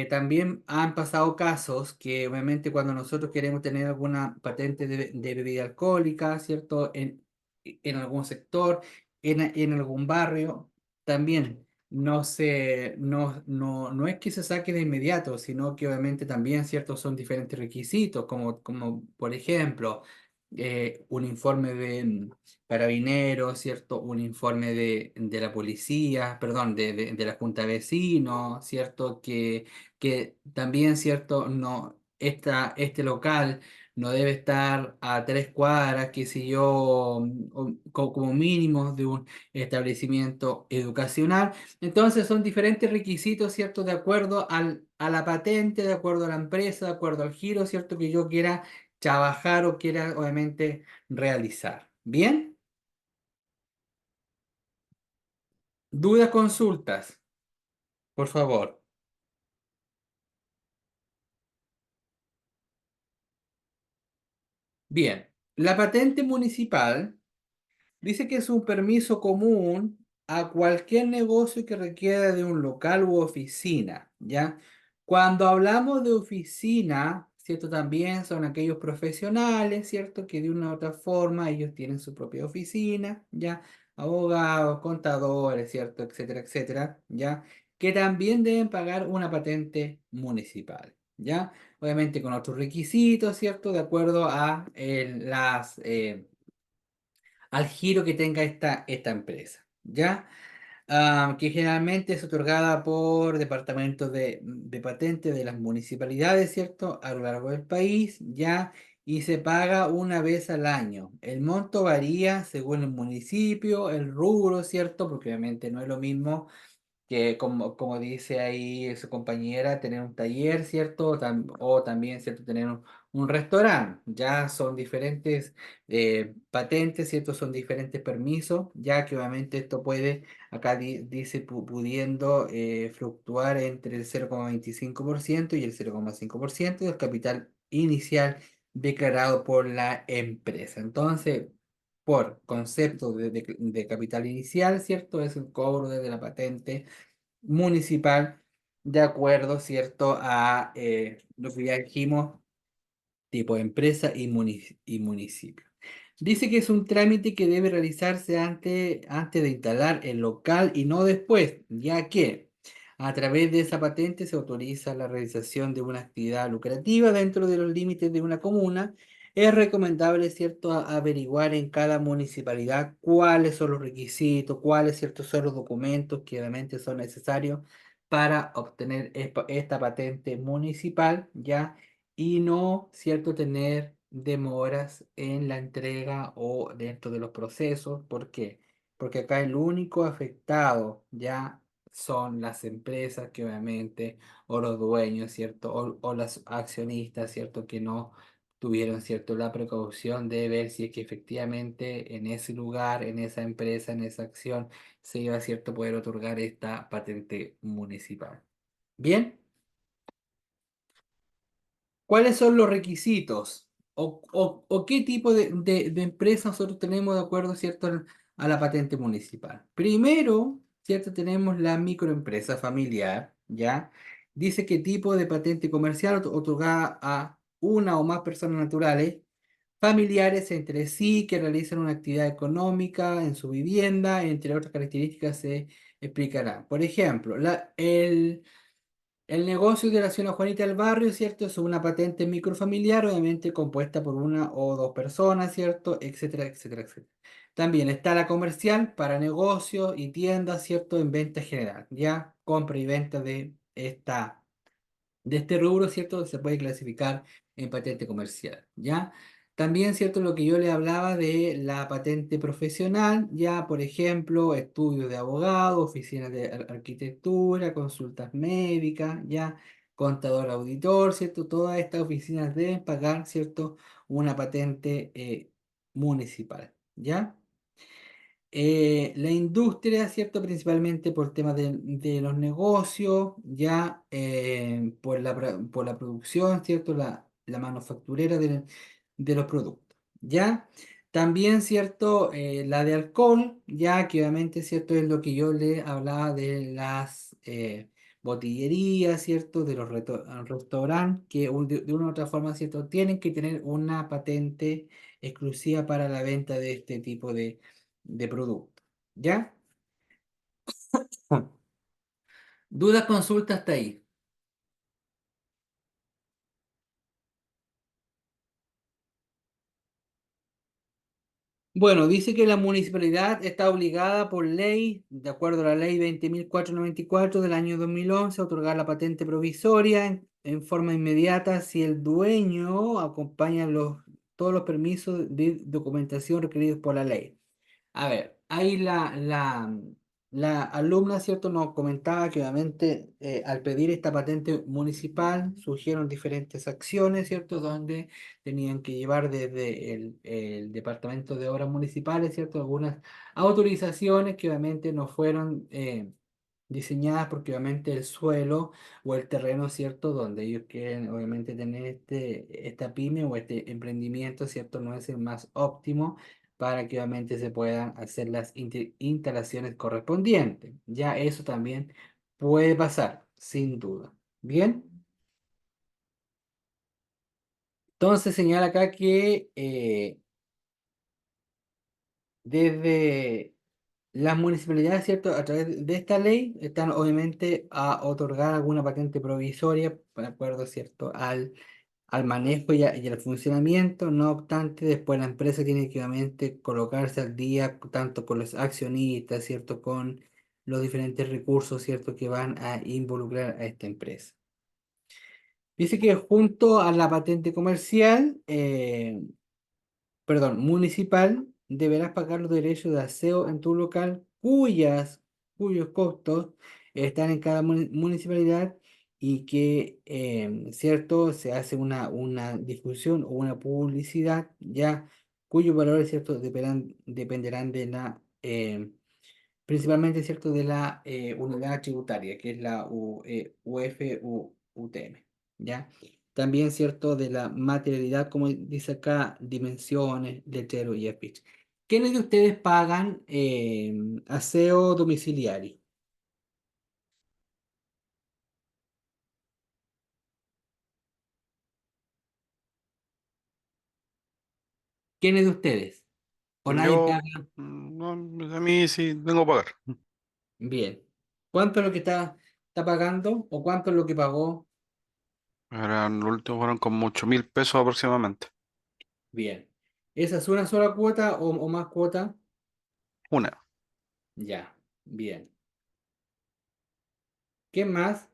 S1: también han pasado casos que obviamente cuando nosotros queremos tener alguna patente de bebida alcohólica, ¿cierto? En algún sector, en algún barrio, también no es que se saque de inmediato, sino que obviamente también, ¿cierto? Son diferentes requisitos, como por ejemplo, un informe de carabineros, ¿cierto? Un informe de la policía, perdón, de la Junta de Vecinos, ¿cierto? Que también, ¿cierto? No, este local no debe estar a 3 cuadras, qué sé yo, como mínimo de un establecimiento educacional. Entonces son diferentes requisitos, ¿cierto? De acuerdo a la patente, de acuerdo a la empresa, de acuerdo al giro, ¿cierto? Que yo quiera trabajar o quiera, obviamente, realizar. ¿Bien? Dudas, consultas, por favor. Bien, la patente municipal dice que es un permiso común a cualquier negocio que requiera de un local u oficina, ¿ya? Cuando hablamos de oficina, ¿cierto? También son aquellos profesionales, ¿cierto? Que de una u otra forma ellos tienen su propia oficina, ¿ya? abogados, contadores, ¿cierto? Etcétera, etcétera, ¿ya? Que también deben pagar una patente municipal, ¿ya? Obviamente con otros requisitos, ¿cierto? De acuerdo a al giro que tenga esta empresa, ¿ya? Que generalmente es otorgada por departamentos de patentes de las municipalidades, ¿cierto? A lo largo del país, ¿ya? Y se paga una vez al año. El monto varía según el municipio, el rubro, ¿cierto? Porque obviamente no es lo mismo que como dice ahí su compañera, tener un taller, ¿cierto? O también, ¿cierto? Tener un restaurante. Ya son diferentes patentes, ¿cierto? Son diferentes permisos, ya que obviamente esto puede, acá dice pudiendo fluctuar entre el 0,25% y el 0,5% del capital inicial declarado por la empresa. Entonces, por concepto de capital inicial, ¿cierto? Es el cobro desde la patente municipal de acuerdo, ¿cierto? A lo que ya dijimos, tipo de empresa y municipio. Dice que es un trámite que debe realizarse antes de instalar el local y no después, ya que a través de esa patente se autoriza la realización de una actividad lucrativa dentro de los límites de una comuna. Es recomendable, ¿cierto?, averiguar en cada municipalidad cuáles son los requisitos, cuáles, ¿cierto?, son los documentos que obviamente son necesarios para obtener esta patente municipal, ¿ya? Y no, ¿cierto?, tener demoras en la entrega o dentro de los procesos. ¿Por qué? Porque acá el único afectado ya son las empresas que obviamente, o los dueños, ¿cierto? O los accionistas, ¿cierto? Que no tuvieron, ¿cierto? La precaución de ver si es que efectivamente en ese lugar, en esa empresa, en esa acción, se iba, ¿cierto? Poder otorgar esta patente municipal. Bien. ¿Cuáles son los requisitos? ¿O qué tipo de empresa nosotros tenemos de acuerdo, ¿cierto?, a la patente municipal? Primero, ¿cierto? Tenemos la microempresa familiar, ¿ya? Dice qué tipo de patente comercial otorgada a una o más personas naturales, familiares entre sí, que realizan una actividad económica en su vivienda, entre otras características se explicará. Por ejemplo, el negocio de la señora Juanita del Barrio, ¿cierto? Es una patente microfamiliar, obviamente compuesta por una o dos personas, ¿cierto? Etcétera, etcétera, etcétera. También está la comercial para negocios y tiendas, ¿cierto? En venta general, ¿ya? Compra y venta de este rubro, ¿cierto? Se puede clasificar en patente comercial, ¿ya? También, ¿cierto? Lo que yo le hablaba de la patente profesional, ya, por ejemplo, estudios de abogado, oficinas de arquitectura, consultas médicas, ya, contador auditor, ¿cierto? Todas estas oficinas deben pagar, ¿cierto? Una patente municipal, ¿ya? La industria, ¿cierto? Principalmente por temas de los negocios, ya por la producción, ¿cierto? La manufacturera de los productos, ¿ya? También, ¿cierto? La de alcohol, ya que obviamente, ¿cierto? Es lo que yo le hablaba de las botillerías, ¿cierto? De los restaurantes, que de una u otra forma, ¿cierto? Tienen que tener una patente exclusiva para la venta de este tipo de producto. ¿Ya? ¿Dudas, consultas hasta ahí? Bueno, dice que la municipalidad está obligada por ley, de acuerdo a la ley 20.494 del año 2011, a otorgar la patente provisoria en forma inmediata si el dueño acompaña todos los permisos de documentación requeridos por la ley. A ver, ahí la alumna, ¿cierto?, nos comentaba que obviamente al pedir esta patente municipal surgieron diferentes acciones, ¿cierto?, donde tenían que llevar desde el Departamento de Obras Municipales, ¿cierto?, algunas autorizaciones que obviamente no fueron diseñadas porque obviamente el suelo o el terreno, ¿cierto?, donde ellos quieren obviamente tener esta pyme o este emprendimiento, ¿cierto?, no es el más óptimo para que obviamente se puedan hacer las instalaciones correspondientes. Ya eso también puede pasar, sin duda. Bien, entonces señala acá que desde Las municipalidades, ¿cierto? A través de esta ley están obviamente a otorgar alguna patente provisoria, de acuerdo, ¿cierto? Al manejo y al funcionamiento. No obstante, después la empresa tiene que obviamente colocarse al día tanto con los accionistas, ¿cierto? Con los diferentes recursos, ¿cierto? Que van a involucrar a esta empresa. Dice que junto a la patente comercial, municipal, deberás pagar los derechos de aseo en tu local cuyos costos están en cada municipalidad y que, ¿cierto? Se hace una difusión o una publicidad ya cuyos valores, ¿cierto? Dependerán de principalmente, ¿cierto? De la unidad tributaria, que es la UFUTM, ¿ya? También, ¿cierto? De la materialidad, como dice acá, dimensiones, letrero y afiche. ¿Quiénes de ustedes pagan aseo domiciliario? ¿Quiénes de ustedes? ¿O nadie
S3: Yo,
S1: paga?
S3: no, a mí sí tengo que pagar.
S1: Bien. ¿Cuánto es lo que está pagando o cuánto es lo que pagó?
S3: Los últimos fueron como 8.000 pesos aproximadamente.
S1: Bien. ¿Esa es una sola cuota o más cuota?
S3: Una.
S1: Ya, bien. ¿Qué más?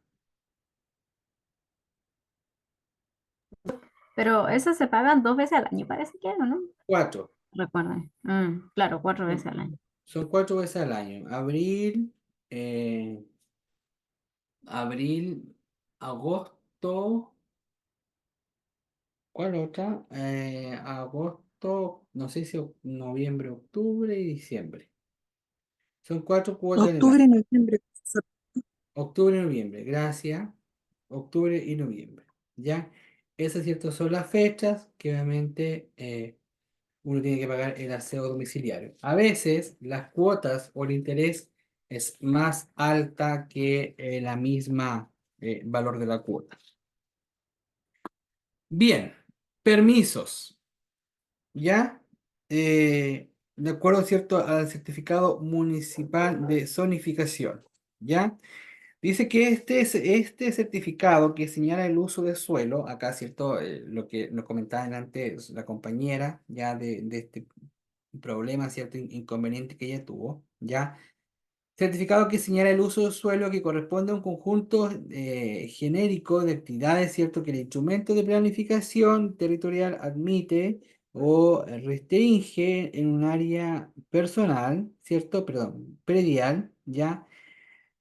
S5: Pero esas se pagan 2 veces al año, parece que, ¿o no?
S1: Cuatro.
S5: Recuerden. Claro, 4 veces al año.
S1: Son 4 veces al año. Abril, agosto. ¿Cuál otra? Agosto, no sé si noviembre, octubre y diciembre. Son 4 cuotas en el año.
S2: Octubre, noviembre.
S1: Octubre y noviembre, gracias. Octubre y noviembre. ¿Ya? Esas, ¿cierto? Son las fechas que obviamente uno tiene que pagar el aseo domiciliario. A veces las cuotas o el interés es más alta que la misma valor de la cuota. Bien, permisos, ¿ya? De acuerdo, ¿cierto? Al certificado municipal de zonificación, ¿ya? Dice que este certificado que señala el uso de suelo, acá, ¿cierto? Lo que nos comentaba antes la compañera, ya de este problema, ¿cierto? Inconveniente que ella tuvo, ¿ya? Certificado que señala el uso de suelo que corresponde a un conjunto genérico de actividades, ¿cierto? Que el instrumento de planificación territorial admite o restringe en un área personal, ¿cierto? Perdón, predial, ¿ya?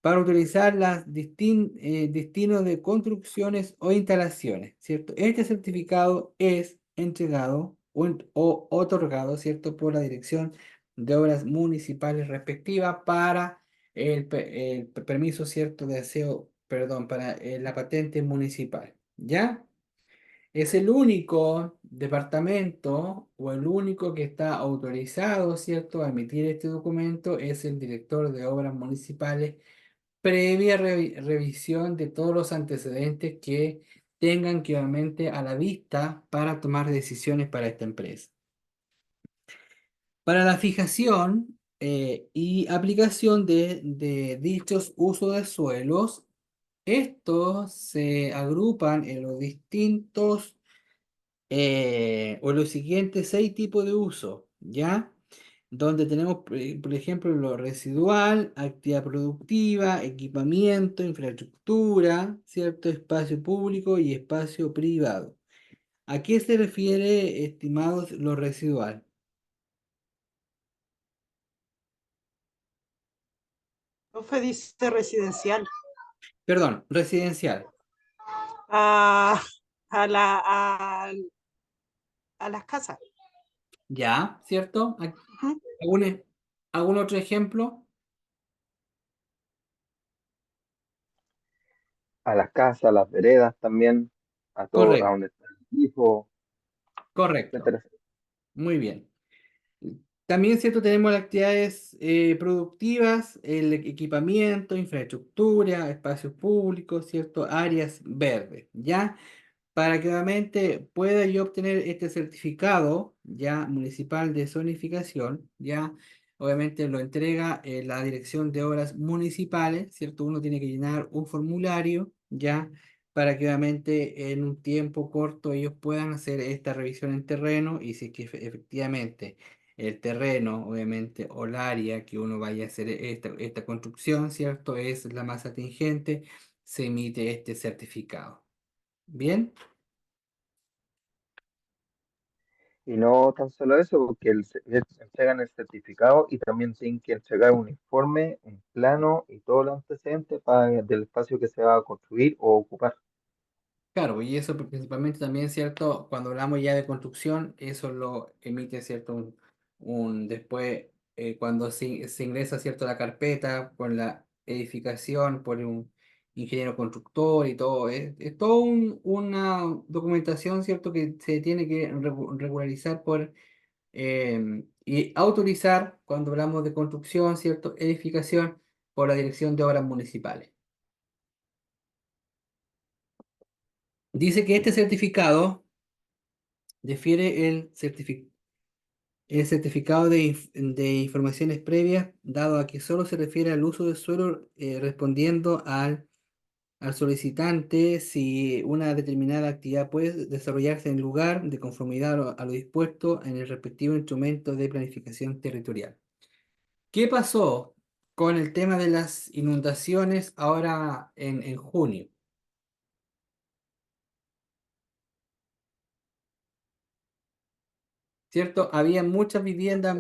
S1: Para utilizar los destinos de construcciones o instalaciones, ¿cierto? Este certificado es entregado o otorgado, ¿cierto? Por la Dirección de Obras Municipales respectiva para el permiso, ¿cierto? De aseo, perdón, para la patente municipal, ¿ya? Es el único departamento o el único que está autorizado, ¿cierto? A emitir este documento es el director de obras municipales previa revisión de todos los antecedentes que tengan que obviamente a la vista para tomar decisiones para esta empresa. Para la fijación y aplicación de dichos usos de suelos, estos se agrupan en los distintos o los siguientes 6 tipos de uso, ¿ya? Donde tenemos, por ejemplo, lo residual, actividad productiva, equipamiento, infraestructura, ¿cierto? Espacio público y espacio privado. ¿A qué se refiere, estimados, lo residual?
S2: Profe dice residencial.
S1: Perdón, residencial.
S2: A, a, la, a, a las casas.
S1: ¿Ya? ¿Cierto?
S2: Ujú.
S1: ¿Algún, algún otro ejemplo?
S6: A las casas, a las veredas también, a todo, a
S1: Correcto,
S6: donde está el hijo,
S1: correcto.
S6: etcétera.
S1: Muy bien. También, ¿cierto? Tenemos las actividades productivas, el equipamiento, infraestructura, espacios públicos, ¿cierto? Áreas verdes, ¿ya? Para que obviamente pueda yo obtener este certificado ya municipal de zonificación, ya obviamente lo entrega la Dirección de Obras Municipales, ¿cierto? Uno tiene que llenar un formulario ya para que obviamente en un tiempo corto ellos puedan hacer esta revisión en terreno y si es que efectivamente el terreno, obviamente, o el área que uno vaya a hacer esta construcción, ¿cierto? Es la más atingente, se emite este certificado. ¿Bien?
S6: Y no tan solo eso, porque entregan el certificado y también tienen que entregar un informe, un plano y todo lo antecedente del espacio que se va a construir o ocupar.
S1: Claro, y eso principalmente también, ¿cierto? Cuando hablamos ya de construcción, eso lo emite, ¿cierto? Después, cuando se ingresa, ¿cierto? La carpeta por la edificación, por un ingeniero constructor y todo, es todo una documentación, ¿cierto? Que se tiene que regularizar y autorizar cuando hablamos de construcción, ¿cierto? Edificación por la Dirección de Obras Municipales. Dice que este certificado difiere el certificado de informaciones previas, dado a que solo se refiere al uso del suelo respondiendo al solicitante si una determinada actividad puede desarrollarse en el lugar de conformidad a lo dispuesto en el respectivo instrumento de planificación territorial. ¿Qué pasó con el tema de las inundaciones ahora en junio? ¿Cierto? Había muchas viviendas,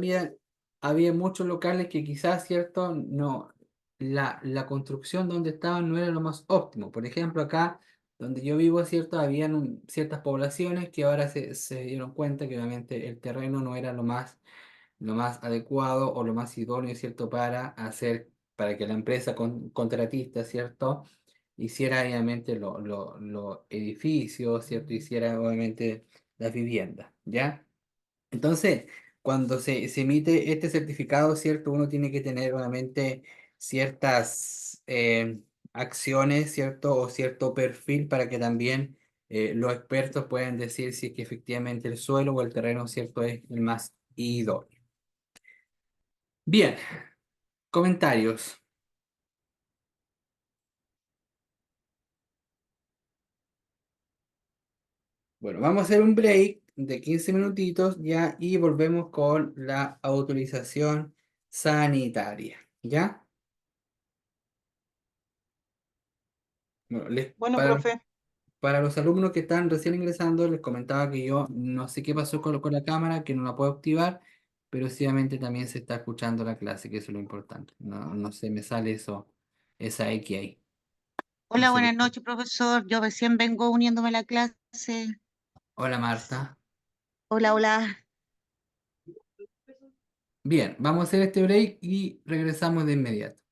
S1: había muchos locales que quizás, ¿cierto? No, la construcción donde estaban no era lo más óptimo. Por ejemplo, acá donde yo vivo, ¿cierto? Habían ciertas poblaciones que ahora se dieron cuenta que obviamente el terreno no era lo más adecuado o lo más idóneo, ¿cierto? Para que la empresa contratista, ¿cierto? Hiciera obviamente los edificios, ¿cierto? Hiciera obviamente las viviendas, ¿ya? Entonces, cuando se emite este certificado, ¿cierto? Uno tiene que tener obviamente ciertas acciones, ¿cierto? O cierto perfil para que también los expertos puedan decir si es que efectivamente el suelo o el terreno, ¿cierto? Es el más idóneo. Bien, comentarios. Bueno, vamos a hacer un break de 15 minutitos ya y volvemos con la autorización sanitaria, ¿ya? Bueno,
S2: Bueno, profe,
S1: para los alumnos que están recién ingresando, les comentaba que yo no sé qué pasó con la cámara, que no la puedo activar, pero sí, obviamente también se está escuchando la clase, que eso es lo importante. No, no se me sale esa X ahí. No
S7: Hola,
S1: sé
S7: buenas
S1: qué.
S7: noches, profesor. Yo recién vengo uniéndome a la clase.
S1: Hola Marta.
S7: Hola, hola.
S1: Bien, vamos a hacer este break y regresamos de inmediato.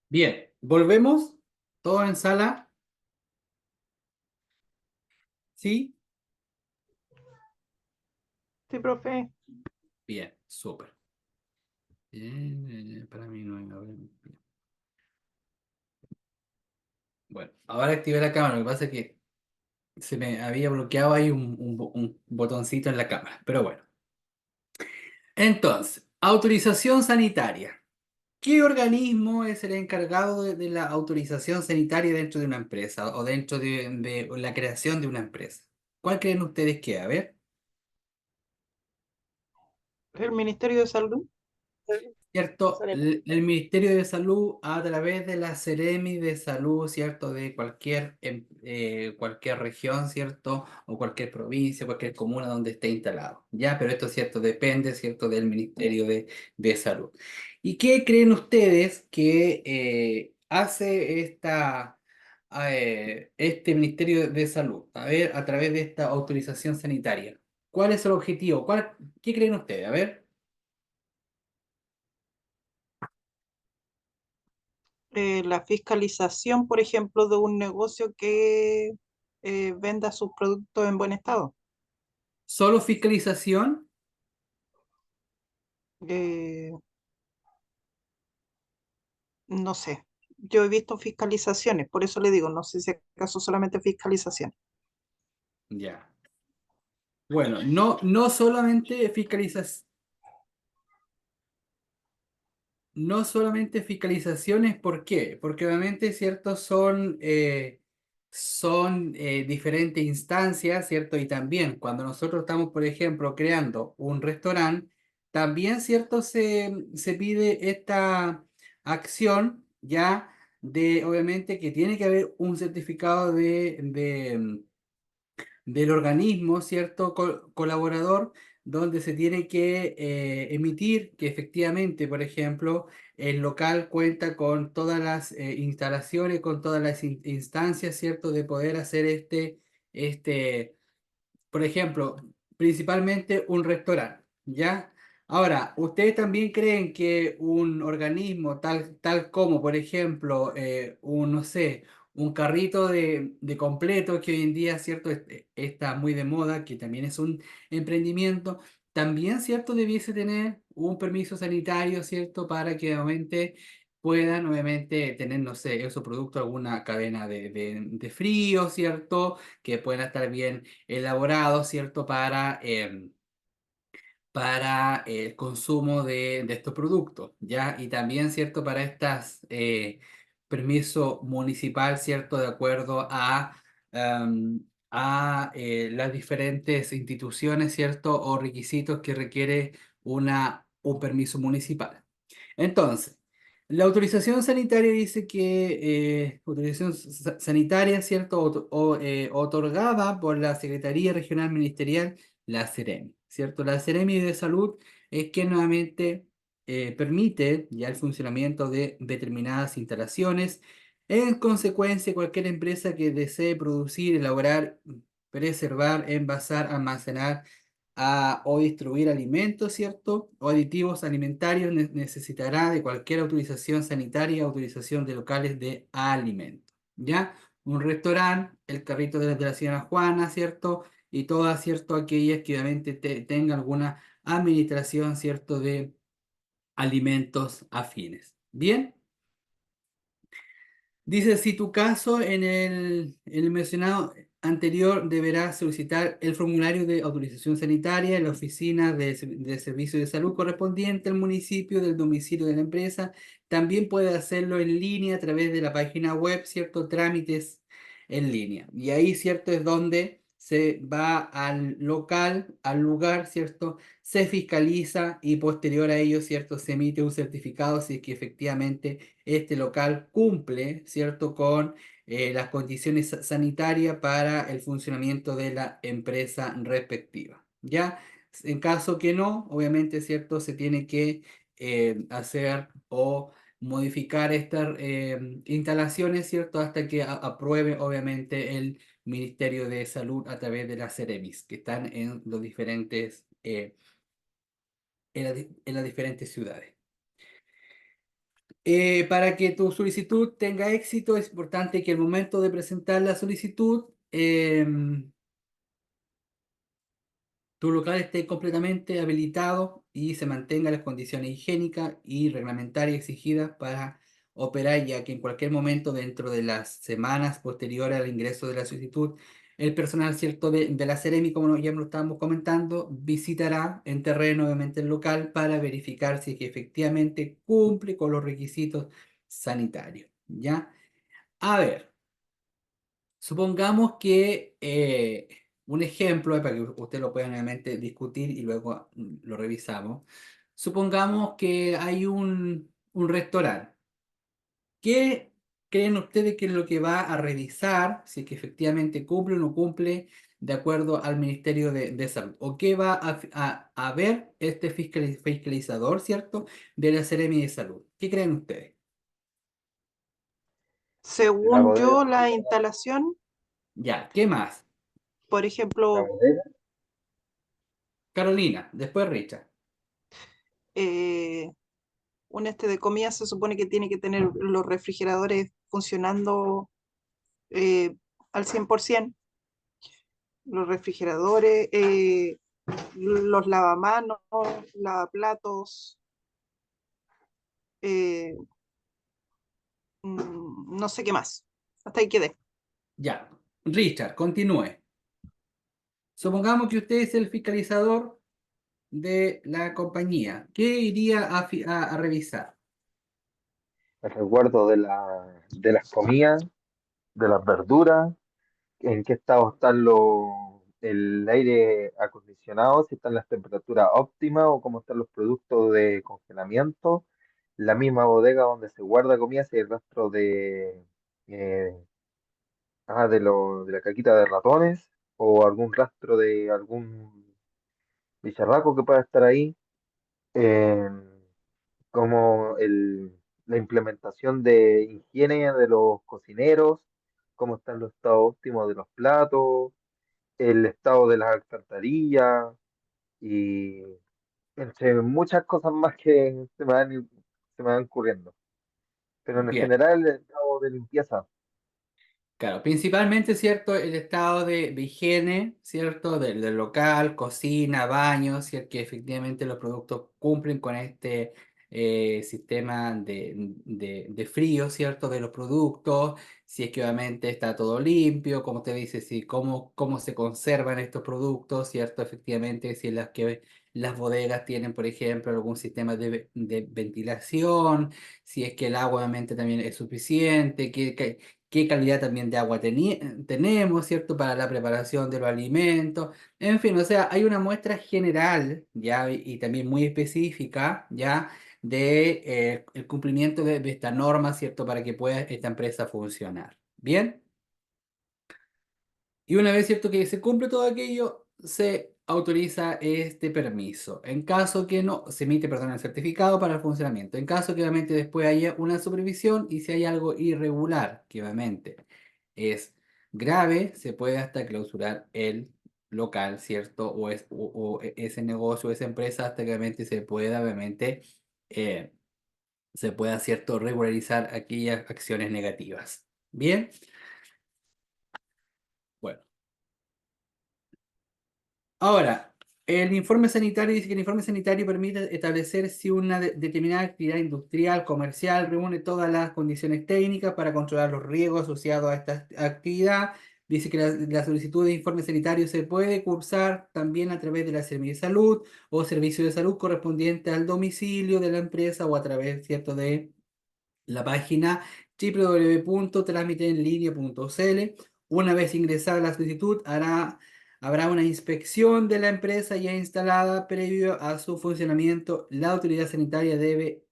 S1: Bien, volvemos. Todo en sala. ¿Sí?
S2: Sí, profe.
S1: Bien, súper. Para mí no hay problema. Bueno, ahora activé la cámara. Lo que pasa es que se me había bloqueado ahí un botoncito en la cámara. Pero bueno. Entonces, autorización sanitaria. ¿Qué organismo es el encargado de la autorización sanitaria dentro de una empresa o dentro de la creación de una empresa? ¿Cuál creen ustedes que? A ver.
S2: El Ministerio de Salud.
S1: ¿Cierto? El Ministerio de Salud a través de la Seremi de Salud, ¿cierto? De cualquier región, ¿cierto? O cualquier provincia, cualquier comuna donde esté instalado. Ya, pero esto, ¿cierto? Depende, ¿cierto? Del Ministerio de Salud. ¿Y qué creen ustedes que hace este Ministerio de Salud? A ver, a través de esta autorización sanitaria. ¿Cuál es el objetivo? ¿Qué creen ustedes? A ver.
S2: La fiscalización, por ejemplo, de un negocio que venda sus productos en buen estado.
S1: ¿Solo fiscalización?
S2: Eh, no sé. Yo he visto fiscalizaciones, por eso le digo, no sé si acaso solamente fiscalización.
S1: Ya. Bueno, no solamente fiscalización. No solamente fiscalizaciones, ¿por qué? Porque obviamente, ¿cierto? Son diferentes instancias, ¿cierto? Y también cuando nosotros estamos, por ejemplo, creando un restaurante, también, ¿cierto? Se pide esta acción ya de, obviamente, que tiene que haber un certificado del organismo, ¿cierto? Colaborador, donde se tiene que emitir que efectivamente, por ejemplo, el local cuenta con todas las instalaciones, con todas las instancias, ¿cierto? De poder hacer este por ejemplo, principalmente un restaurante, ¿ya? Ahora, ¿ustedes también creen que un organismo tal como, por ejemplo, no sé, un carrito de completo que hoy en día, ¿cierto? Está muy de moda, que también es un emprendimiento, también, ¿cierto? Debiese tener un permiso sanitario, ¿cierto? Para que obviamente puedan, obviamente, tener, no sé, esos productos, alguna cadena de frío, ¿cierto? Que puedan estar bien elaborado, ¿cierto? Para el consumo de estos productos, ¿ya? Y también, ¿cierto? Para estas permiso municipal, ¿cierto? De acuerdo a las diferentes instituciones, ¿cierto? O requisitos que requiere un permiso municipal. Entonces, la autorización sanitaria dice que autorización sanitaria, ¿cierto? Otorgada por la Secretaría Regional Ministerial, la Seremi, ¿cierto? La Seremi de Salud es que nuevamente permite ya el funcionamiento de determinadas instalaciones. En consecuencia, cualquier empresa que desee producir, elaborar, preservar, envasar, almacenar, o distribuir alimentos, ¿cierto? O aditivos alimentarios necesitará de cualquier autorización sanitaria, autorización de locales de alimentos, ¿ya? Un restaurante, el carrito de la señora Juana, ¿cierto? Y todas, ¿cierto? Aquellas que obviamente tengan alguna administración, ¿cierto? De alimentos afines. ¿Bien? Dice, si tu caso en el mencionado anterior deberás solicitar el formulario de autorización sanitaria en la oficina de servicio de salud correspondiente al municipio del domicilio de la empresa. También puede hacerlo en línea a través de la página web, ¿cierto? Trámites en línea. Y ahí, ¿cierto? Es donde se va al local, al lugar, ¿cierto? Se fiscaliza y posterior a ello, ¿cierto? Se emite un certificado si es que efectivamente este local cumple, ¿cierto?, con las condiciones sanitarias para el funcionamiento de la empresa respectiva. ¿Ya? En caso que no, obviamente, ¿cierto?, se tiene que hacer o modificar estas instalaciones, ¿cierto?, hasta que apruebe, obviamente, el Ministerio de Salud a través de las Ceremis, que están en los diferentes, en las diferentes ciudades. Para que tu solicitud tenga éxito, es importante que al momento de presentar la solicitud, tu local esté completamente habilitado y se mantengan las condiciones higiénicas y reglamentarias exigidas para operar, ya que en cualquier momento dentro de las semanas posteriores al ingreso de la solicitud, el personal cierto de la Seremi, como ya lo estábamos comentando, visitará en terreno obviamente el local para verificar si es que efectivamente cumple con los requisitos sanitarios. ¿Ya? A ver. Supongamos que un ejemplo, para que usted lo pueda nuevamente discutir y luego lo revisamos. Supongamos que hay un restaurante. ¿Qué creen ustedes que es lo que va a revisar si es que efectivamente cumple o no cumple de acuerdo al Ministerio de Salud? ¿O qué va a ver este fiscalizador, ¿cierto? De la Seremi de Salud. ¿Qué creen ustedes?
S6: La
S2: Según
S6: bodega,
S2: yo, la instalación,
S1: Ya, ¿qué más?
S2: por
S6: la
S2: ejemplo,
S6: bodega,
S1: Carolina, después Richard.
S2: eh, un de comida se supone que tiene que tener los refrigeradores funcionando al 100%, los refrigeradores, los lavamanos, lavaplatos, eh, no sé qué más. Hasta ahí quedé.
S1: Ya, Richard, continúe. Supongamos que usted es el fiscalizador de la compañía. ¿Qué iría a revisar?
S6: el resguardo de las comidas, de las verduras, en qué estado están el aire acondicionado, si están las temperaturas óptimas o cómo están los productos de congelamiento, la misma bodega donde se guarda comida, si hay rastro eh, de la caquita de ratones o algún rastro de algún bicharraco que pueda estar ahí, eh, como la implementación de higiene de los cocineros, cómo están los estados óptimos de los platos, el estado de las alcantarillas y entre muchas cosas más que se me van ocurriendo. Pero en
S1: Bien.
S6: general el estado de limpieza,
S1: Claro, principalmente, ¿cierto? El estado de higiene, ¿cierto? Del local, cocina, baño, si es que efectivamente los productos cumplen con este sistema de frío, ¿cierto? De los productos, si es que obviamente está todo limpio, como te dice, si cómo se conservan estos productos, ¿cierto? Efectivamente, si las bodegas tienen, por ejemplo, algún sistema de ventilación, si es que el agua obviamente también es suficiente, qué calidad también de agua tenemos, ¿cierto? Para la preparación de los alimentos. En fin, o sea, hay una muestra general, ¿ya? Y también muy específica, ¿ya? De el cumplimiento de esta norma, ¿cierto? Para que pueda esta empresa funcionar. ¿Bien? Y una vez, ¿cierto? Que se cumple todo aquello, se autoriza este permiso. En caso que no, se emite, perdón, el certificado para el funcionamiento. En caso que obviamente después haya una supervisión y si hay algo irregular, que obviamente es grave, se puede hasta clausurar el local, ¿cierto? O ese negocio, esa empresa, hasta que obviamente eh, se pueda, ¿cierto? Regularizar aquellas acciones negativas. ¿Bien? Bueno. Ahora, el informe sanitario dice que el informe sanitario permite establecer si una determinada actividad industrial, comercial, reúne todas las condiciones técnicas para controlar los riesgos asociados a esta actividad. Dice que la solicitud de informe sanitario se puede cursar también a través de la Seremi de Salud o servicio de salud correspondiente al domicilio de la empresa o a través, ¿cierto?, de la página www.tramiteenlinea.cl. Una vez ingresada la solicitud, habrá una inspección de la empresa ya instalada previo a su funcionamiento. La autoridad sanitaria debe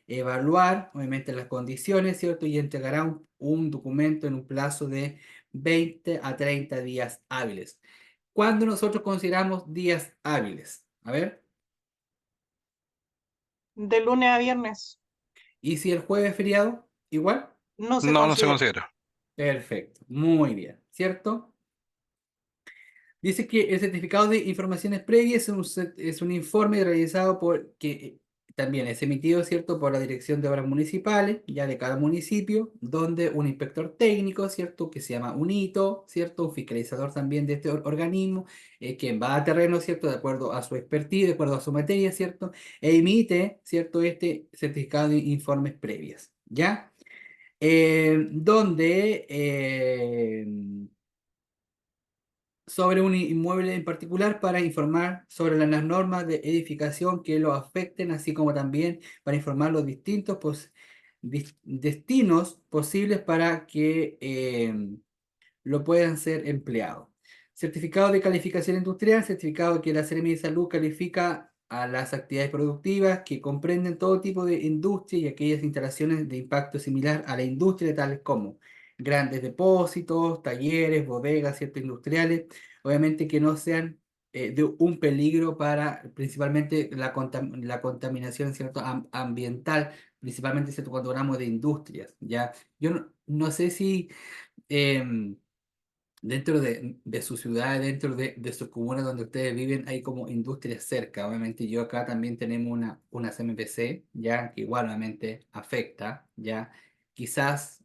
S1: evaluar, obviamente, las condiciones, ¿cierto? Y entregará un documento en un plazo de 20 a 30 días hábiles. ¿Cuándo nosotros consideramos días hábiles? A ver.
S2: De lunes a viernes
S1: ¿Y si el jueves es feriado? Igual.
S2: no se
S3: No, no se
S2: considera.
S3: considera.
S1: Perfecto. Muy bien. ¿Cierto? Dice que el certificado de informaciones previas es un informe realizado también es emitido, ¿cierto?, por la Dirección de Obras Municipales, ya de cada municipio, donde un inspector técnico, ¿cierto?, que se llama un hito, ¿cierto?, un fiscalizador también de este organismo, quien va a terreno, ¿cierto?, de acuerdo a su expertise, de acuerdo a su materia, ¿cierto?, e emite, ¿cierto?, este certificado de informes previas, ¿ya? Donde sobre un inmueble en particular para informar sobre las normas de edificación que lo afecten, así como también para informar los distintos destinos posibles para que lo puedan ser empleados. Certificado de calificación industrial, certificado que la Seremi de Salud califica a las actividades productivas que comprenden todo tipo de industria y aquellas instalaciones de impacto similar a la industria, tales como grandes depósitos, talleres, bodegas, ¿cierto?, industriales, obviamente que no sean de un peligro para principalmente la contaminación, ¿cierto?, ambiental, principalmente, ¿cierto?, cuando hablamos de industrias, ¿ya? Yo no sé si em, dentro de su ciudad, dentro de sus comunas donde ustedes viven, hay como industrias cerca. Obviamente yo acá también tenemos una CMPC, ya, que igual obviamente afecta, ya. Quizás,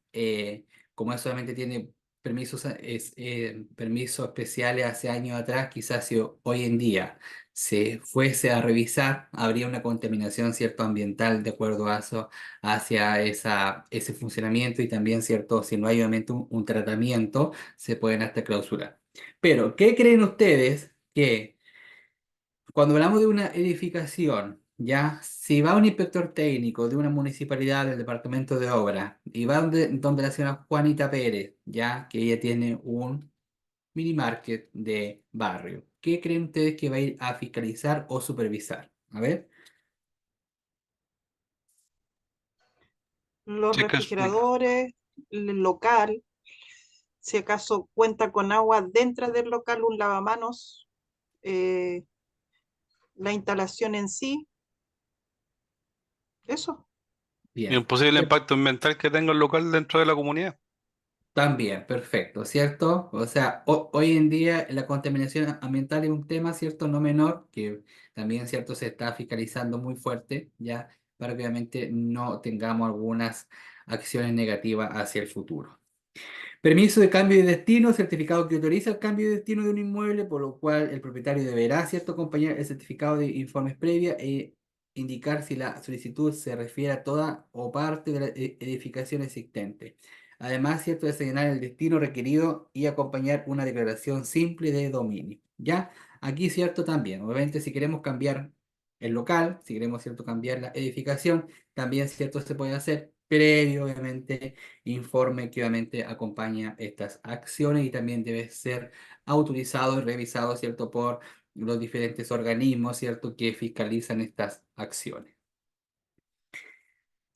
S1: como eso solamente tiene permisos especiales hace años atrás, quizás si hoy en día se fuese a revisar, habría una contaminación, cierto, ambiental de acuerdo a eso, hacia ese funcionamiento y también, cierto, si no hay obviamente un tratamiento se pueden hasta clausurar. Pero, ¿qué creen ustedes que cuando hablamos de una edificación, ya, si va un inspector técnico de una municipalidad del departamento de obra y va donde la señora Juanita Pérez, ya, que ella tiene un mini market de barrio, ¿qué creen ustedes que va a ir a fiscalizar o supervisar? A ver,
S2: Los
S3: Sí, es que
S2: refrigeradores, el local, si acaso cuenta con agua dentro del local, un lavamanos, eh, la instalación en sí, eso.
S3: y un
S1: bien.
S3: posible impacto ambiental que tenga el local dentro de la comunidad.
S1: También, perfecto, ¿cierto? O sea, hoy en día la contaminación ambiental es un tema, ¿cierto? No menor, que también, ¿cierto? Se está fiscalizando muy fuerte, ya, para que obviamente no tengamos algunas acciones negativas hacia el futuro. Permiso de cambio de destino, certificado que autoriza el cambio de destino de un inmueble, por lo cual el propietario deberá, ¿cierto?, acompañar el certificado de informes previa e indicar si la solicitud se refiere a toda o parte de la edificación existente. Además, ¿cierto?, de señalar el destino requerido y acompañar una declaración simple de dominio. ¿Ya? Aquí, ¿cierto?, también, obviamente, si queremos cambiar el local, si queremos, ¿cierto?, cambiar la edificación, también, ¿cierto?, se puede hacer previo, obviamente, informe que obviamente acompaña estas acciones y también debe ser autorizado y revisado, ¿cierto?, por los diferentes organismos, ¿cierto?, que fiscalizan estas acciones.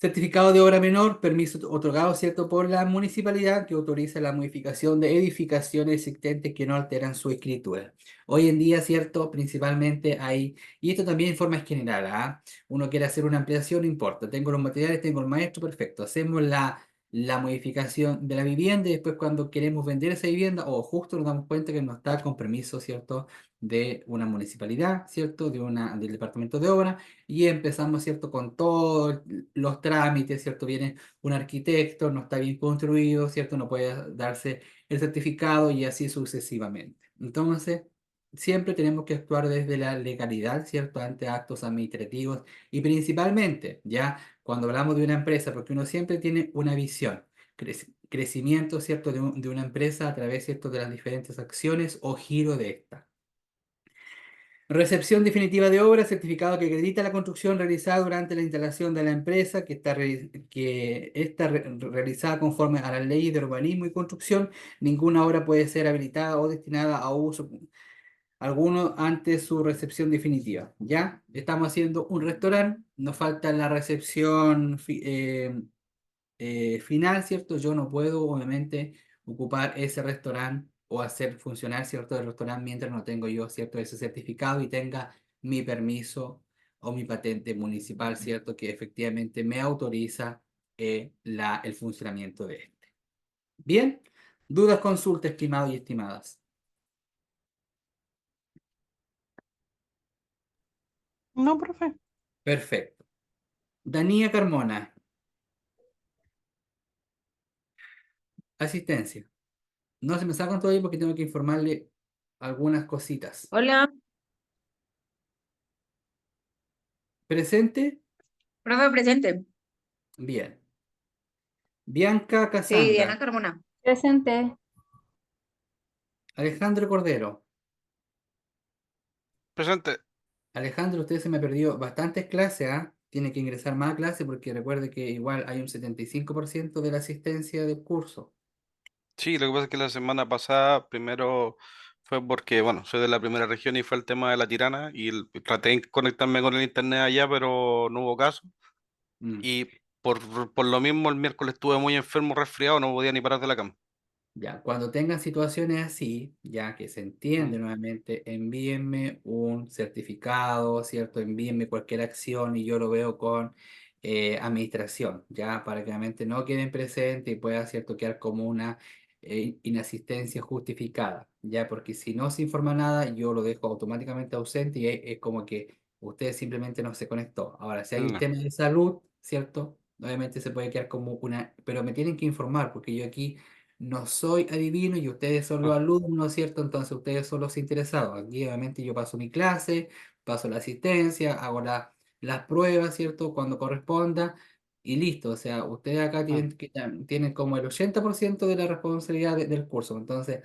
S1: Certificado de obra menor, permiso otorgado, ¿cierto?, por la municipalidad que autoriza la modificación de edificaciones existentes que no alteran su escritura. Hoy en día, ¿cierto?, principalmente hay, y esto también en forma general, ¿ah? Uno quiere hacer una ampliación, no importa, tengo los materiales, tengo el maestro, perfecto, hacemos la modificación de la vivienda y después cuando queremos vender esa vivienda, o justo nos damos cuenta que no está con permiso, ¿cierto?, de una municipalidad, ¿cierto?, del departamento de obra y empezamos, ¿cierto?, con todos los trámites, ¿cierto? Viene un arquitecto, no está bien construido, ¿cierto? No puede darse el certificado y así sucesivamente. Entonces, siempre tenemos que actuar desde la legalidad, ¿cierto? Ante actos administrativos y principalmente, ya cuando hablamos de una empresa, porque uno siempre tiene una visión, crecimiento, ¿cierto? De una empresa a través, ¿cierto?, de las diferentes acciones o giro de esta. Recepción definitiva de obra, certificado que acredita la construcción realizada durante la instalación de la empresa, que está realizada conforme a las leyes de urbanismo y construcción. Ninguna obra puede ser habilitada o destinada a uso alguno antes su recepción definitiva. ¿Ya? Estamos haciendo un restaurante, nos falta la recepción final, ¿cierto? Yo no puedo, obviamente, ocupar ese restaurante o hacer funcionar, ¿cierto?, el restaurante mientras no tengo yo, ¿cierto?, ese certificado y tenga mi permiso o mi patente municipal, ¿cierto?, que efectivamente me autoriza el funcionamiento de este. Bien, dudas, consultas, estimados y estimadas.
S2: No, profe.
S1: Perfecto. Danía Carmona, asistencia. No se me sacan todavía porque tengo que informarle algunas cositas.
S8: Hola,
S1: ¿Presente?
S8: profe presente.
S1: Bien. Bianca
S8: Sí,
S1: Casandra,
S8: Diana Carmona.
S5: Presente.
S1: Alejandro Cordero.
S3: Presente.
S1: Alejandro, usted se me perdió bastantes clases, ¿ah? Tiene que ingresar más a clase porque recuerde que igual hay un 75% de la asistencia del curso.
S3: Sí, lo que pasa es que la semana pasada primero fue porque, bueno, soy de la primera región y fue el tema de la Tirana y traté de conectarme con el internet allá, pero no hubo caso.
S1: Mm.
S3: Y por lo mismo el miércoles estuve muy enfermo, resfriado, no podía ni parar de la cama.
S1: Ya, cuando tengan situaciones así, ya que se entiende
S3: Mm,
S1: nuevamente, envíenme un certificado, ¿cierto? Envíenme cualquier acción y yo lo veo con administración, ya, para que realmente no queden presentes y pueda, ¿cierto?, quedar como una inasistencia justificada, ya, porque si no se informa nada, yo lo dejo automáticamente ausente y es como que usted simplemente no se conectó. Ahora, si hay un
S3: no.
S1: tema de salud, ¿cierto? Obviamente se puede quedar como una, pero me tienen que informar porque yo aquí no soy adivino y ustedes son los
S3: Ah,
S1: alumnos, ¿cierto? Entonces ustedes son los interesados. Aquí obviamente yo paso mi clase, paso la asistencia, hago las pruebas, ¿cierto? Cuando corresponda y listo. O sea, ustedes acá
S3: ah,
S1: tienen como el 80% de la responsabilidad del curso. Entonces,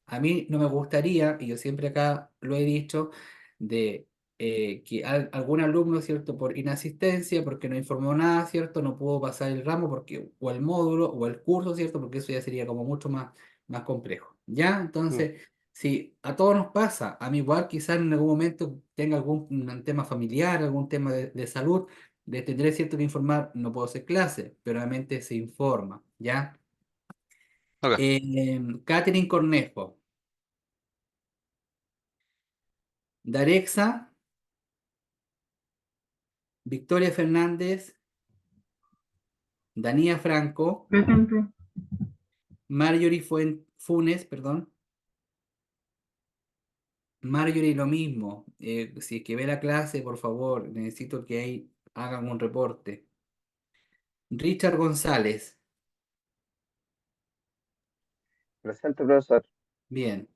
S1: a mí no me gustaría, y yo siempre acá lo he dicho, de que algún alumno, ¿cierto? Por inasistencia, porque no informó nada, ¿cierto? No pudo pasar el ramo porque, o el módulo o el curso, ¿cierto? Porque eso ya sería como mucho más complejo. ¿Ya?
S3: mm,
S1: Entonces, si a todos nos pasa, a mí igual quizás en algún momento tenga algún un tema familiar, algún tema de salud, le tendré, ¿cierto?, que informar, no puedo hacer clase, pero obviamente se informa, ¿ya?
S3: ok.
S1: Catherine Cornejo. Darexa, Victoria Fernández, Danía Franco,
S4: Presente.
S1: Marjorie Funes, perdón. Marjorie lo mismo. Si es que ve la clase, por favor, necesito que ahí hagan un reporte. Richard González,
S6: Presente, profesor.
S1: bien.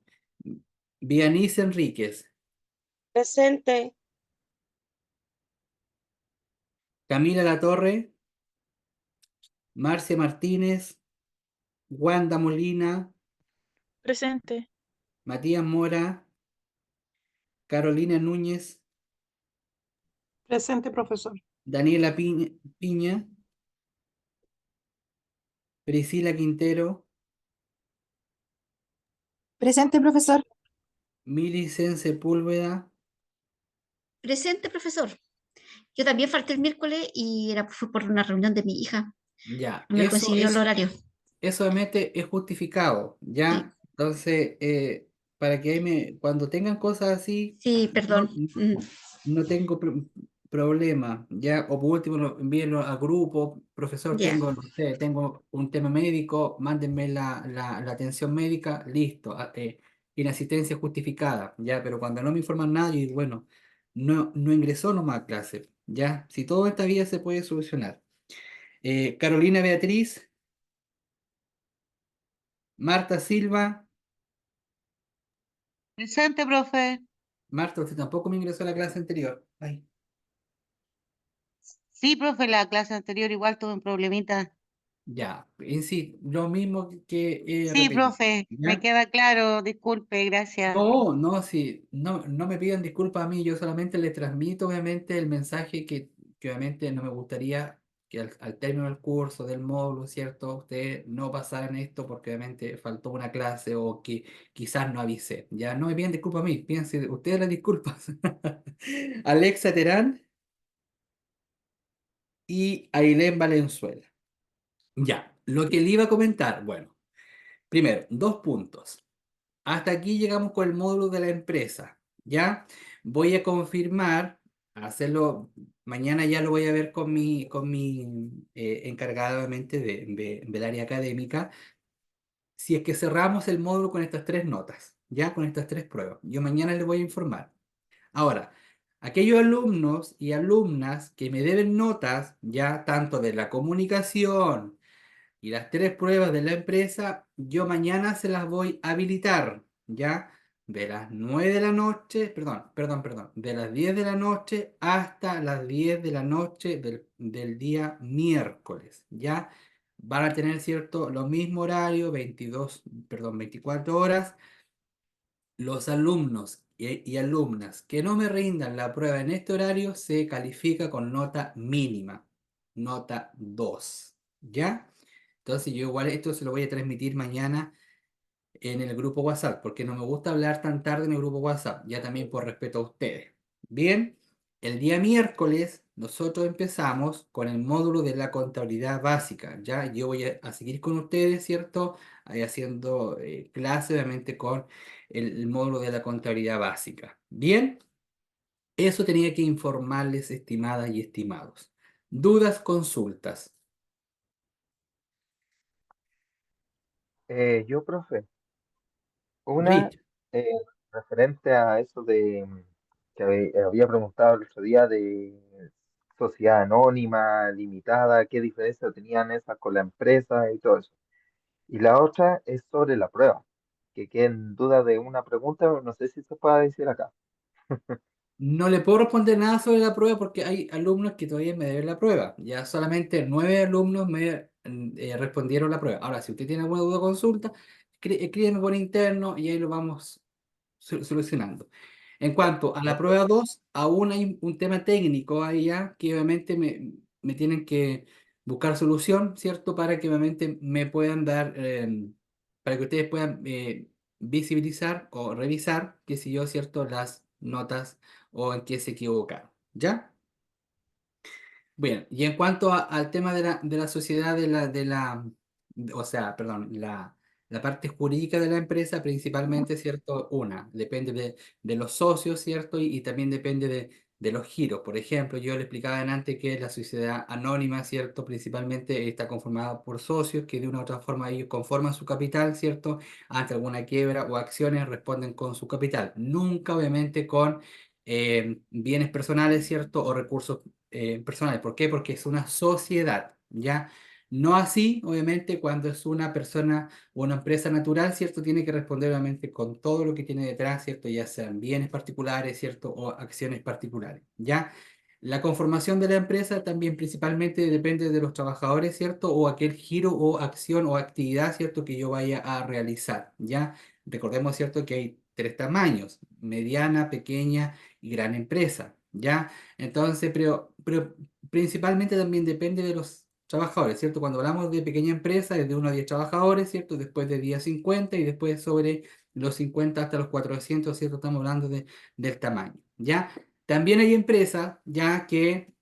S1: Vianice Enríquez,
S9: Presente,
S1: Camila Latorre, Marcia Martínez, Wanda Molina,
S9: presente,
S1: Matías Mora, Carolina Núñez,
S2: Presente, profesor.
S1: Daniela Piña, Priscila Quintero,
S10: Presente, profesor.
S1: Milicen Sepúlveda.
S8: Presente, profesor. Yo también falté el miércoles y fue por una reunión de mi hija.
S1: Ya,
S8: No me coincidió el horario.
S1: eso obviamente es justificado,
S8: Sí,
S1: ¿ya? Entonces, para que cuando tengan cosas así,
S8: sí, perdón.
S1: no tengo problema, ¿ya? O por último, envíenlo a grupo, profesor,
S8: Ya.
S1: no sé, tengo un tema médico, mándenme la atención médica, listo, inasistencia justificada, ¿ya? Pero cuando no me informan nada, yo digo, bueno, no ingresó nomás a clase, ¿ya? Si todo esta vida se puede solucionar. Carolina Beatriz, Marta Silva.
S7: Presente, profe.
S1: Marta, usted tampoco me ingresó a la clase anterior. Ay,
S7: Sí, profe, la clase anterior igual tuve un problemita.
S1: ya, en sí, lo mismo que
S7: Sí,
S1: repetí.
S7: profe, me
S1: ¿Ya?
S7: queda claro, disculpe, gracias.
S1: No, sí, no me pidan disculpas a mí, yo solamente les transmito obviamente el mensaje que obviamente no me gustaría que al término del curso, del módulo, ¿cierto? Ustedes no pasaran esto porque obviamente faltó una clase o que quizás no avisé. Ya, no me pidan disculpas a mí, pídense ustedes las disculpas. Alexa Terán y Ailén Valenzuela. Ya, lo que le iba a comentar, bueno, primero, 2 puntos. Hasta aquí llegamos con el módulo de la empresa, ¿ya? Voy a confirmar, hacerlo, mañana ya lo voy a ver con mi encargada, obviamente, del área académica, si es que cerramos el módulo con estas 3 notas, ¿ya? Con estas 3 pruebas. Yo mañana les voy a informar. Ahora, aquellos alumnos y alumnas que me deben notas, ya tanto de la comunicación y las 3 pruebas de la empresa, yo mañana se las voy a habilitar, ya de las 9 de la noche, perdón, de las 10 de la noche hasta las 10 de la noche del día miércoles, ya van a tener, cierto, lo mismo horario, 24 horas. Los alumnos y alumnas que no me rindan la prueba en este horario se califica con nota mínima, nota 2, ¿ya? Entonces yo igual esto se lo voy a transmitir mañana en el grupo WhatsApp, porque no me gusta hablar tan tarde en el grupo WhatsApp, ya también por respeto a ustedes. Bien, el día miércoles nosotros empezamos con el módulo de la contabilidad básica, ya yo voy a seguir con ustedes, ¿cierto? Ahí haciendo clase, obviamente, con el módulo de la contabilidad básica. Bien, eso tenía que informarles, estimadas y estimados. ¿Dudas, consultas?
S6: Yo, profe, una
S1: Rich.
S6: eh, referente a eso de que había preguntado el otro día de sociedad anónima, limitada, qué diferencia tenían esas con la empresa y todo eso. Y la otra es sobre la prueba, que queda en duda de una pregunta, pero no sé si se puede decir acá.
S1: No le puedo responder nada sobre la prueba porque hay alumnos que todavía me deben la prueba. Ya solamente 9 alumnos me respondieron la prueba. Ahora, si usted tiene alguna duda o consulta, escríbeme por interno y ahí lo vamos solucionando. En cuanto a la prueba 2, aún hay un tema técnico ahí ya que obviamente me tienen que buscar solución, ¿cierto? Para que obviamente me puedan dar, para que ustedes puedan visibilizar o revisar, qué sé yo, ¿cierto? Las notas o en qué se equivocaron, ¿ya? Bien, y en cuanto al tema de la sociedad, o sea, perdón, la parte jurídica de la empresa, principalmente, ¿cierto? Depende de los socios, ¿cierto? Y también depende de los giros. Por ejemplo, yo le explicaba antes que la sociedad anónima, ¿cierto? Principalmente está conformada por socios que de una u otra forma ellos conforman su capital, ¿cierto? Ante alguna quiebra o acciones responden con su capital. Nunca, obviamente, con bienes personales, ¿cierto? O recursos personales. ¿Por qué? Porque es una sociedad, ¿ya? No así, obviamente, cuando es una persona o una empresa natural, ¿cierto? Tiene que responder, obviamente, con todo lo que tiene detrás, ¿cierto? Ya sean bienes particulares, ¿cierto? O acciones particulares, ¿ya? La conformación de la empresa también principalmente depende de los trabajadores, ¿cierto? O aquel giro o acción o actividad, ¿cierto? Que yo vaya a realizar, ¿ya? Recordemos, ¿cierto? Que hay 3 tamaños: mediana, pequeña y gran empresa, ¿ya? Entonces, pero principalmente también depende de los trabajadores, ¿cierto? Cuando hablamos de pequeña empresa, es de 1 a 10 trabajadores, ¿cierto? Después de 10 a 50 y después sobre los 50 hasta los 400, ¿cierto? Estamos hablando del tamaño, ¿ya? También hay empresas ya que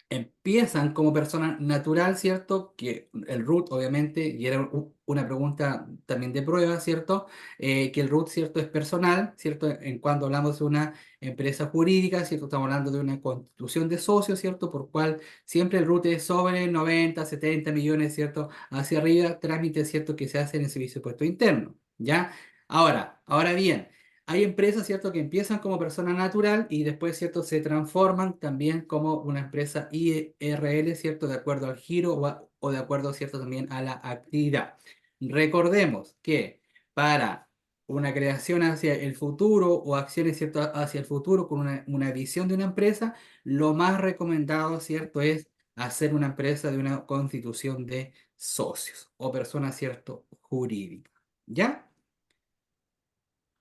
S1: empiezan como persona natural, ¿cierto? Que el root, obviamente, y era una pregunta también de prueba, ¿cierto? Que el root, ¿cierto? Es personal, ¿cierto? En cuando hablamos de una empresa jurídica, ¿cierto? Estamos hablando de una constitución de socios, ¿cierto? Por cual siempre el root es sobre 90, 70 millones, ¿cierto? Hacia arriba, trámites, ¿cierto? Que se hacen en el servicio de puesto interno, ¿ya? Ahora bien. Hay empresas, ¿cierto?, que empiezan como persona natural y después, ¿cierto?, se transforman también como una empresa IRL, ¿cierto?, de acuerdo al giro o de acuerdo, ¿cierto?, también a la actividad. Recordemos que para una creación hacia el futuro o acciones, ¿cierto?, hacia el futuro con una visión de una empresa, lo más recomendado, ¿cierto?, es hacer una empresa de una constitución de socios o persona, ¿cierto?, jurídica. ¿Ya?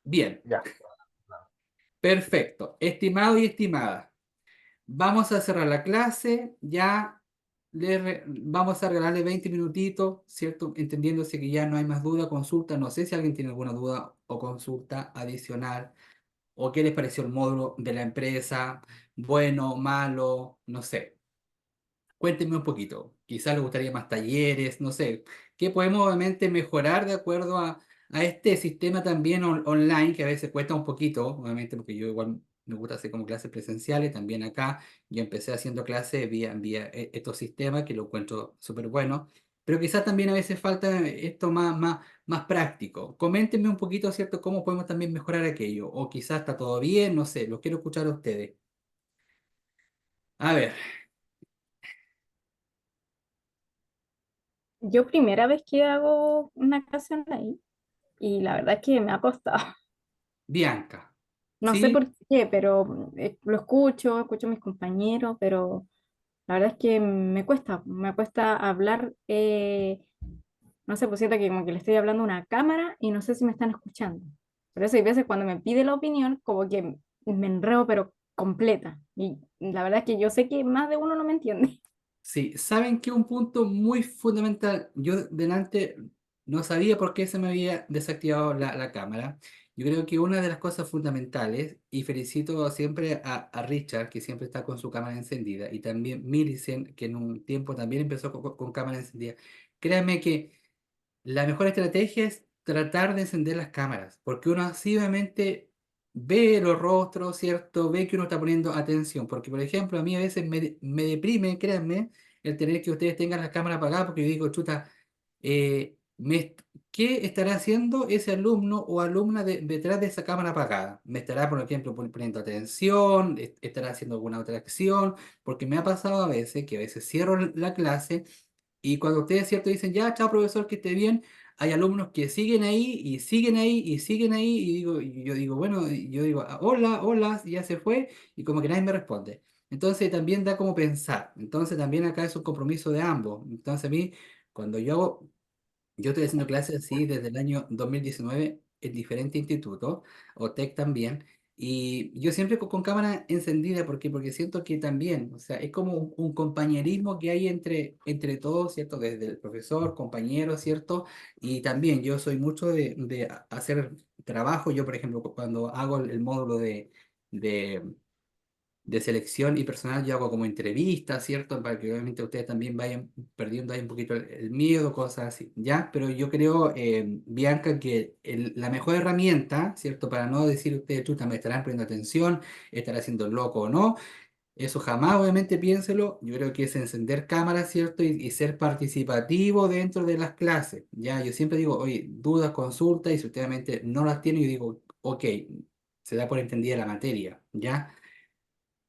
S1: Bien.
S6: Ya.
S1: Perfecto. Estimado y estimada, vamos a cerrar la clase. Ya vamos a regalarle 20 minutitos, ¿cierto? Entendiéndose que ya no hay más duda, consulta. No sé si alguien tiene alguna duda o consulta adicional o qué les pareció el módulo de la empresa, bueno, malo, no sé. Cuéntenme un poquito. Quizás les gustaría más talleres, no sé. ¿Qué podemos obviamente mejorar de acuerdo a este sistema también online, que a veces cuesta un poquito, obviamente, porque yo igual me gusta hacer como clases presenciales, también acá yo empecé haciendo clases vía estos sistemas, que lo encuentro súper bueno, pero quizás también a veces falta esto más práctico. Coméntenme un poquito, ¿cierto?, cómo podemos también mejorar aquello, o quizás está todo bien, no sé, los quiero escuchar a ustedes. A ver,
S5: Yo primera vez que hago una clase online y la verdad es que me ha costado.
S1: Bianca.
S5: No sé
S1: ¿Sí?
S5: por qué, pero lo escucho a mis compañeros, pero la verdad es que me cuesta hablar, no sé, pues siento que como que le estoy hablando a una cámara y no sé si me están escuchando. Por eso hay veces cuando me pide la opinión, como que me enredo, pero completa. Y la verdad es que yo sé que más de uno no me entiende.
S1: Sí, saben que un punto muy fundamental, yo delante no sabía por qué se me había desactivado la cámara. Yo creo que una de las cosas fundamentales, y felicito siempre a Richard, que siempre está con su cámara encendida, y también Millicent, que en un tiempo también empezó con cámara encendida. Créanme que la mejor estrategia es tratar de encender las cámaras, porque uno así obviamente ve los rostros, ¿cierto? Ve que uno está poniendo atención, porque por ejemplo a mí a veces me deprime, créanme, el tener que ustedes tengan la cámara apagada, porque yo digo, chuta, ¿qué estará haciendo ese alumno o alumna detrás de esa cámara apagada? ¿Me estará, por ejemplo, poniendo atención? ¿Estará haciendo alguna otra acción? Porque me ha pasado a veces que a veces cierro la clase y cuando ustedes, ¿cierto? Dicen, ya, chao, profesor, que esté bien, hay alumnos que siguen ahí y siguen ahí y siguen ahí y yo digo, bueno, y yo digo, "Ah, hola, hola, y ya se fue y como que nadie me responde. Entonces también da como pensar. Entonces también acá es un compromiso de ambos. Entonces a mí, cuando yo estoy haciendo clases así desde el año 2019 en diferentes institutos, OTEC también, y yo siempre con cámara encendida, porque siento que también, o sea, es como un compañerismo que hay entre todos, ¿cierto? Desde el profesor, compañero, ¿cierto? Y también yo soy mucho de hacer trabajo, yo por ejemplo, cuando hago el módulo de de selección y personal, yo hago como entrevistas, ¿cierto? Para que obviamente ustedes también vayan perdiendo ahí un poquito el miedo, cosas así, ¿ya? Pero yo creo, Bianca, que la mejor herramienta, ¿cierto? Para no decir ustedes, chuta, me estarán poniendo atención, estará haciendo el loco o no, eso jamás, obviamente, piénselo. Yo creo que es encender cámaras, ¿cierto? Y ser participativo dentro de las clases, ¿ya? Yo siempre digo, oye, dudas, consultas, y si usted obviamente no las tiene, yo digo, ok, se da por entendida la materia, ¿ya?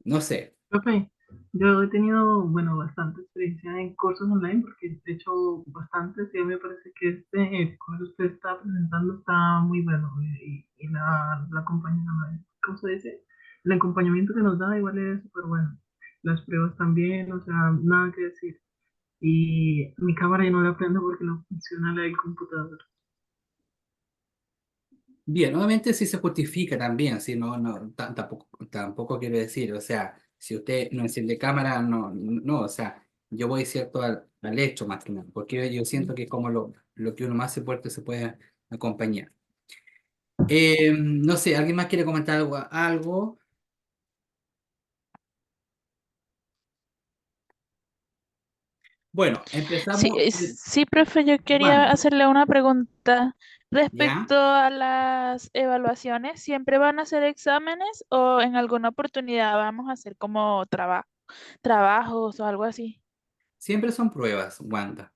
S1: No sé.
S4: Profe, yo he tenido, bueno, bastante experiencia en cursos online porque he hecho bastantes y a mí me parece que el curso que usted está presentando está muy bueno y la ¿cómo se dice? El acompañamiento que nos da igual es súper bueno. Las pruebas también, o sea, nada que decir. Y mi cámara ya no la prendo porque no funciona la del computador.
S1: Bien, obviamente sí se justifica también, si no, no, tampoco quiero decir, o sea, si usted no enciende cámara, no, o sea, yo voy cierto al hecho más que nada, porque yo siento que es como lo que uno más se puede acompañar. No sé, ¿alguien más quiere comentar algo? Bueno,
S9: Sí,
S1: empezamos,
S9: sí, profe, yo quería
S1: Wanda,
S9: hacerle una pregunta
S1: ¿ya?
S9: respecto a las evaluaciones. ¿Siempre van a hacer exámenes o en alguna oportunidad vamos a hacer como trabajos o algo así?
S1: Siempre son pruebas, Wanda.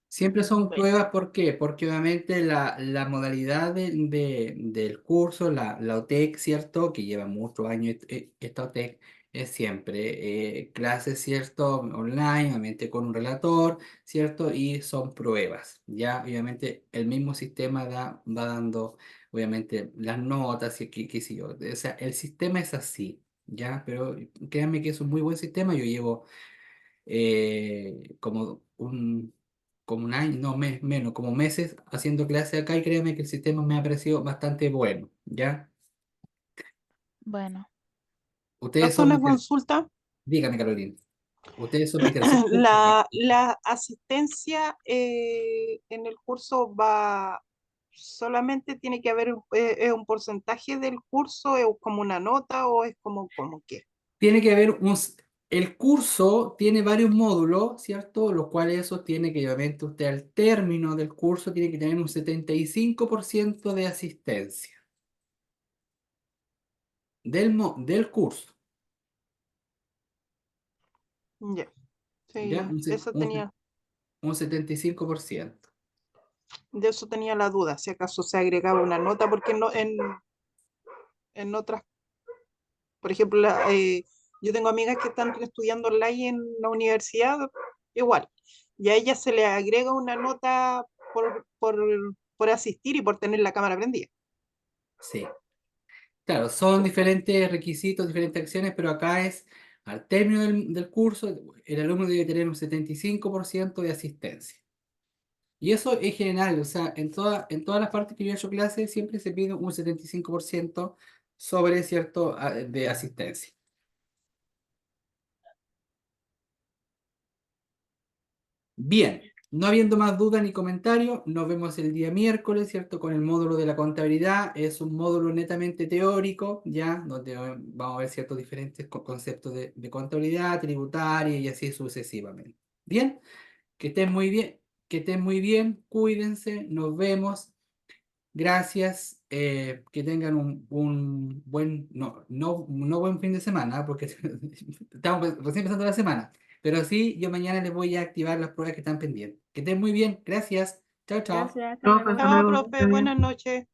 S1: Siempre son
S9: Bueno,
S1: pruebas, ¿por qué? Porque obviamente la modalidad del curso, la OTEC, ¿cierto? Que lleva muchos años esta OTEC, es siempre clases, ¿cierto? Online, obviamente con un relator, ¿cierto? Y son pruebas, ¿ya? Obviamente el mismo sistema va dando, obviamente, las notas y qué sé yo. O sea, el sistema es así, ¿ya? Pero créanme que es un muy buen sistema. Yo llevo como un año, no, menos, como meses haciendo clase acá y créeme que el sistema me ha parecido bastante bueno, ¿ya?
S9: bueno.
S1: Ustedes
S2: Profe,
S1: son
S2: una
S1: mis,
S2: consulta.
S1: dígame Carolina, ustedes son mis terceros.
S2: La asistencia en el curso va, solamente tiene que haber es un porcentaje del curso, es como una nota o es como qué.
S1: Tiene que haber el curso tiene varios módulos, ¿cierto? Los cuales eso tiene que, obviamente, usted al término del curso tiene que tener un 75% de asistencia del curso,
S2: Ya,
S1: ¿ya?
S2: sí, eso tenía,
S1: Un 75%.
S2: de eso tenía la duda, si acaso se agregaba una nota, porque no, en otras, por ejemplo, Yo tengo amigas que están estudiando online en la universidad, igual. Y a ellas se les agrega una nota por asistir y por tener la cámara prendida.
S1: Sí. Claro, son diferentes requisitos, diferentes acciones, pero acá es, al término del curso, el alumno debe tener un 75% de asistencia. Y eso es general, o sea, en todas las partes que yo he hecho clases siempre se pide un 75% sobre, ¿cierto?, de asistencia. Bien, no habiendo más dudas ni comentarios, nos vemos el día miércoles, ¿cierto? Con el módulo de la contabilidad. Es un módulo netamente teórico, ¿ya? Donde vamos a ver ciertos diferentes conceptos de contabilidad, tributaria y así sucesivamente. Bien, que estén muy bien, que estén muy bien, cuídense, nos vemos. Gracias, que tengan un buen, no buen fin de semana, porque estamos recién empezando la semana, pero sí, yo mañana les voy a activar las pruebas que están pendientes. Que estén muy bien, gracias, chao, chao.
S5: Gracias, hasta
S4: Profe,
S5: luego.
S4: hasta
S2: Chao,
S4: luego, que
S2: profe,
S4: esté bien.
S2: buenas noches.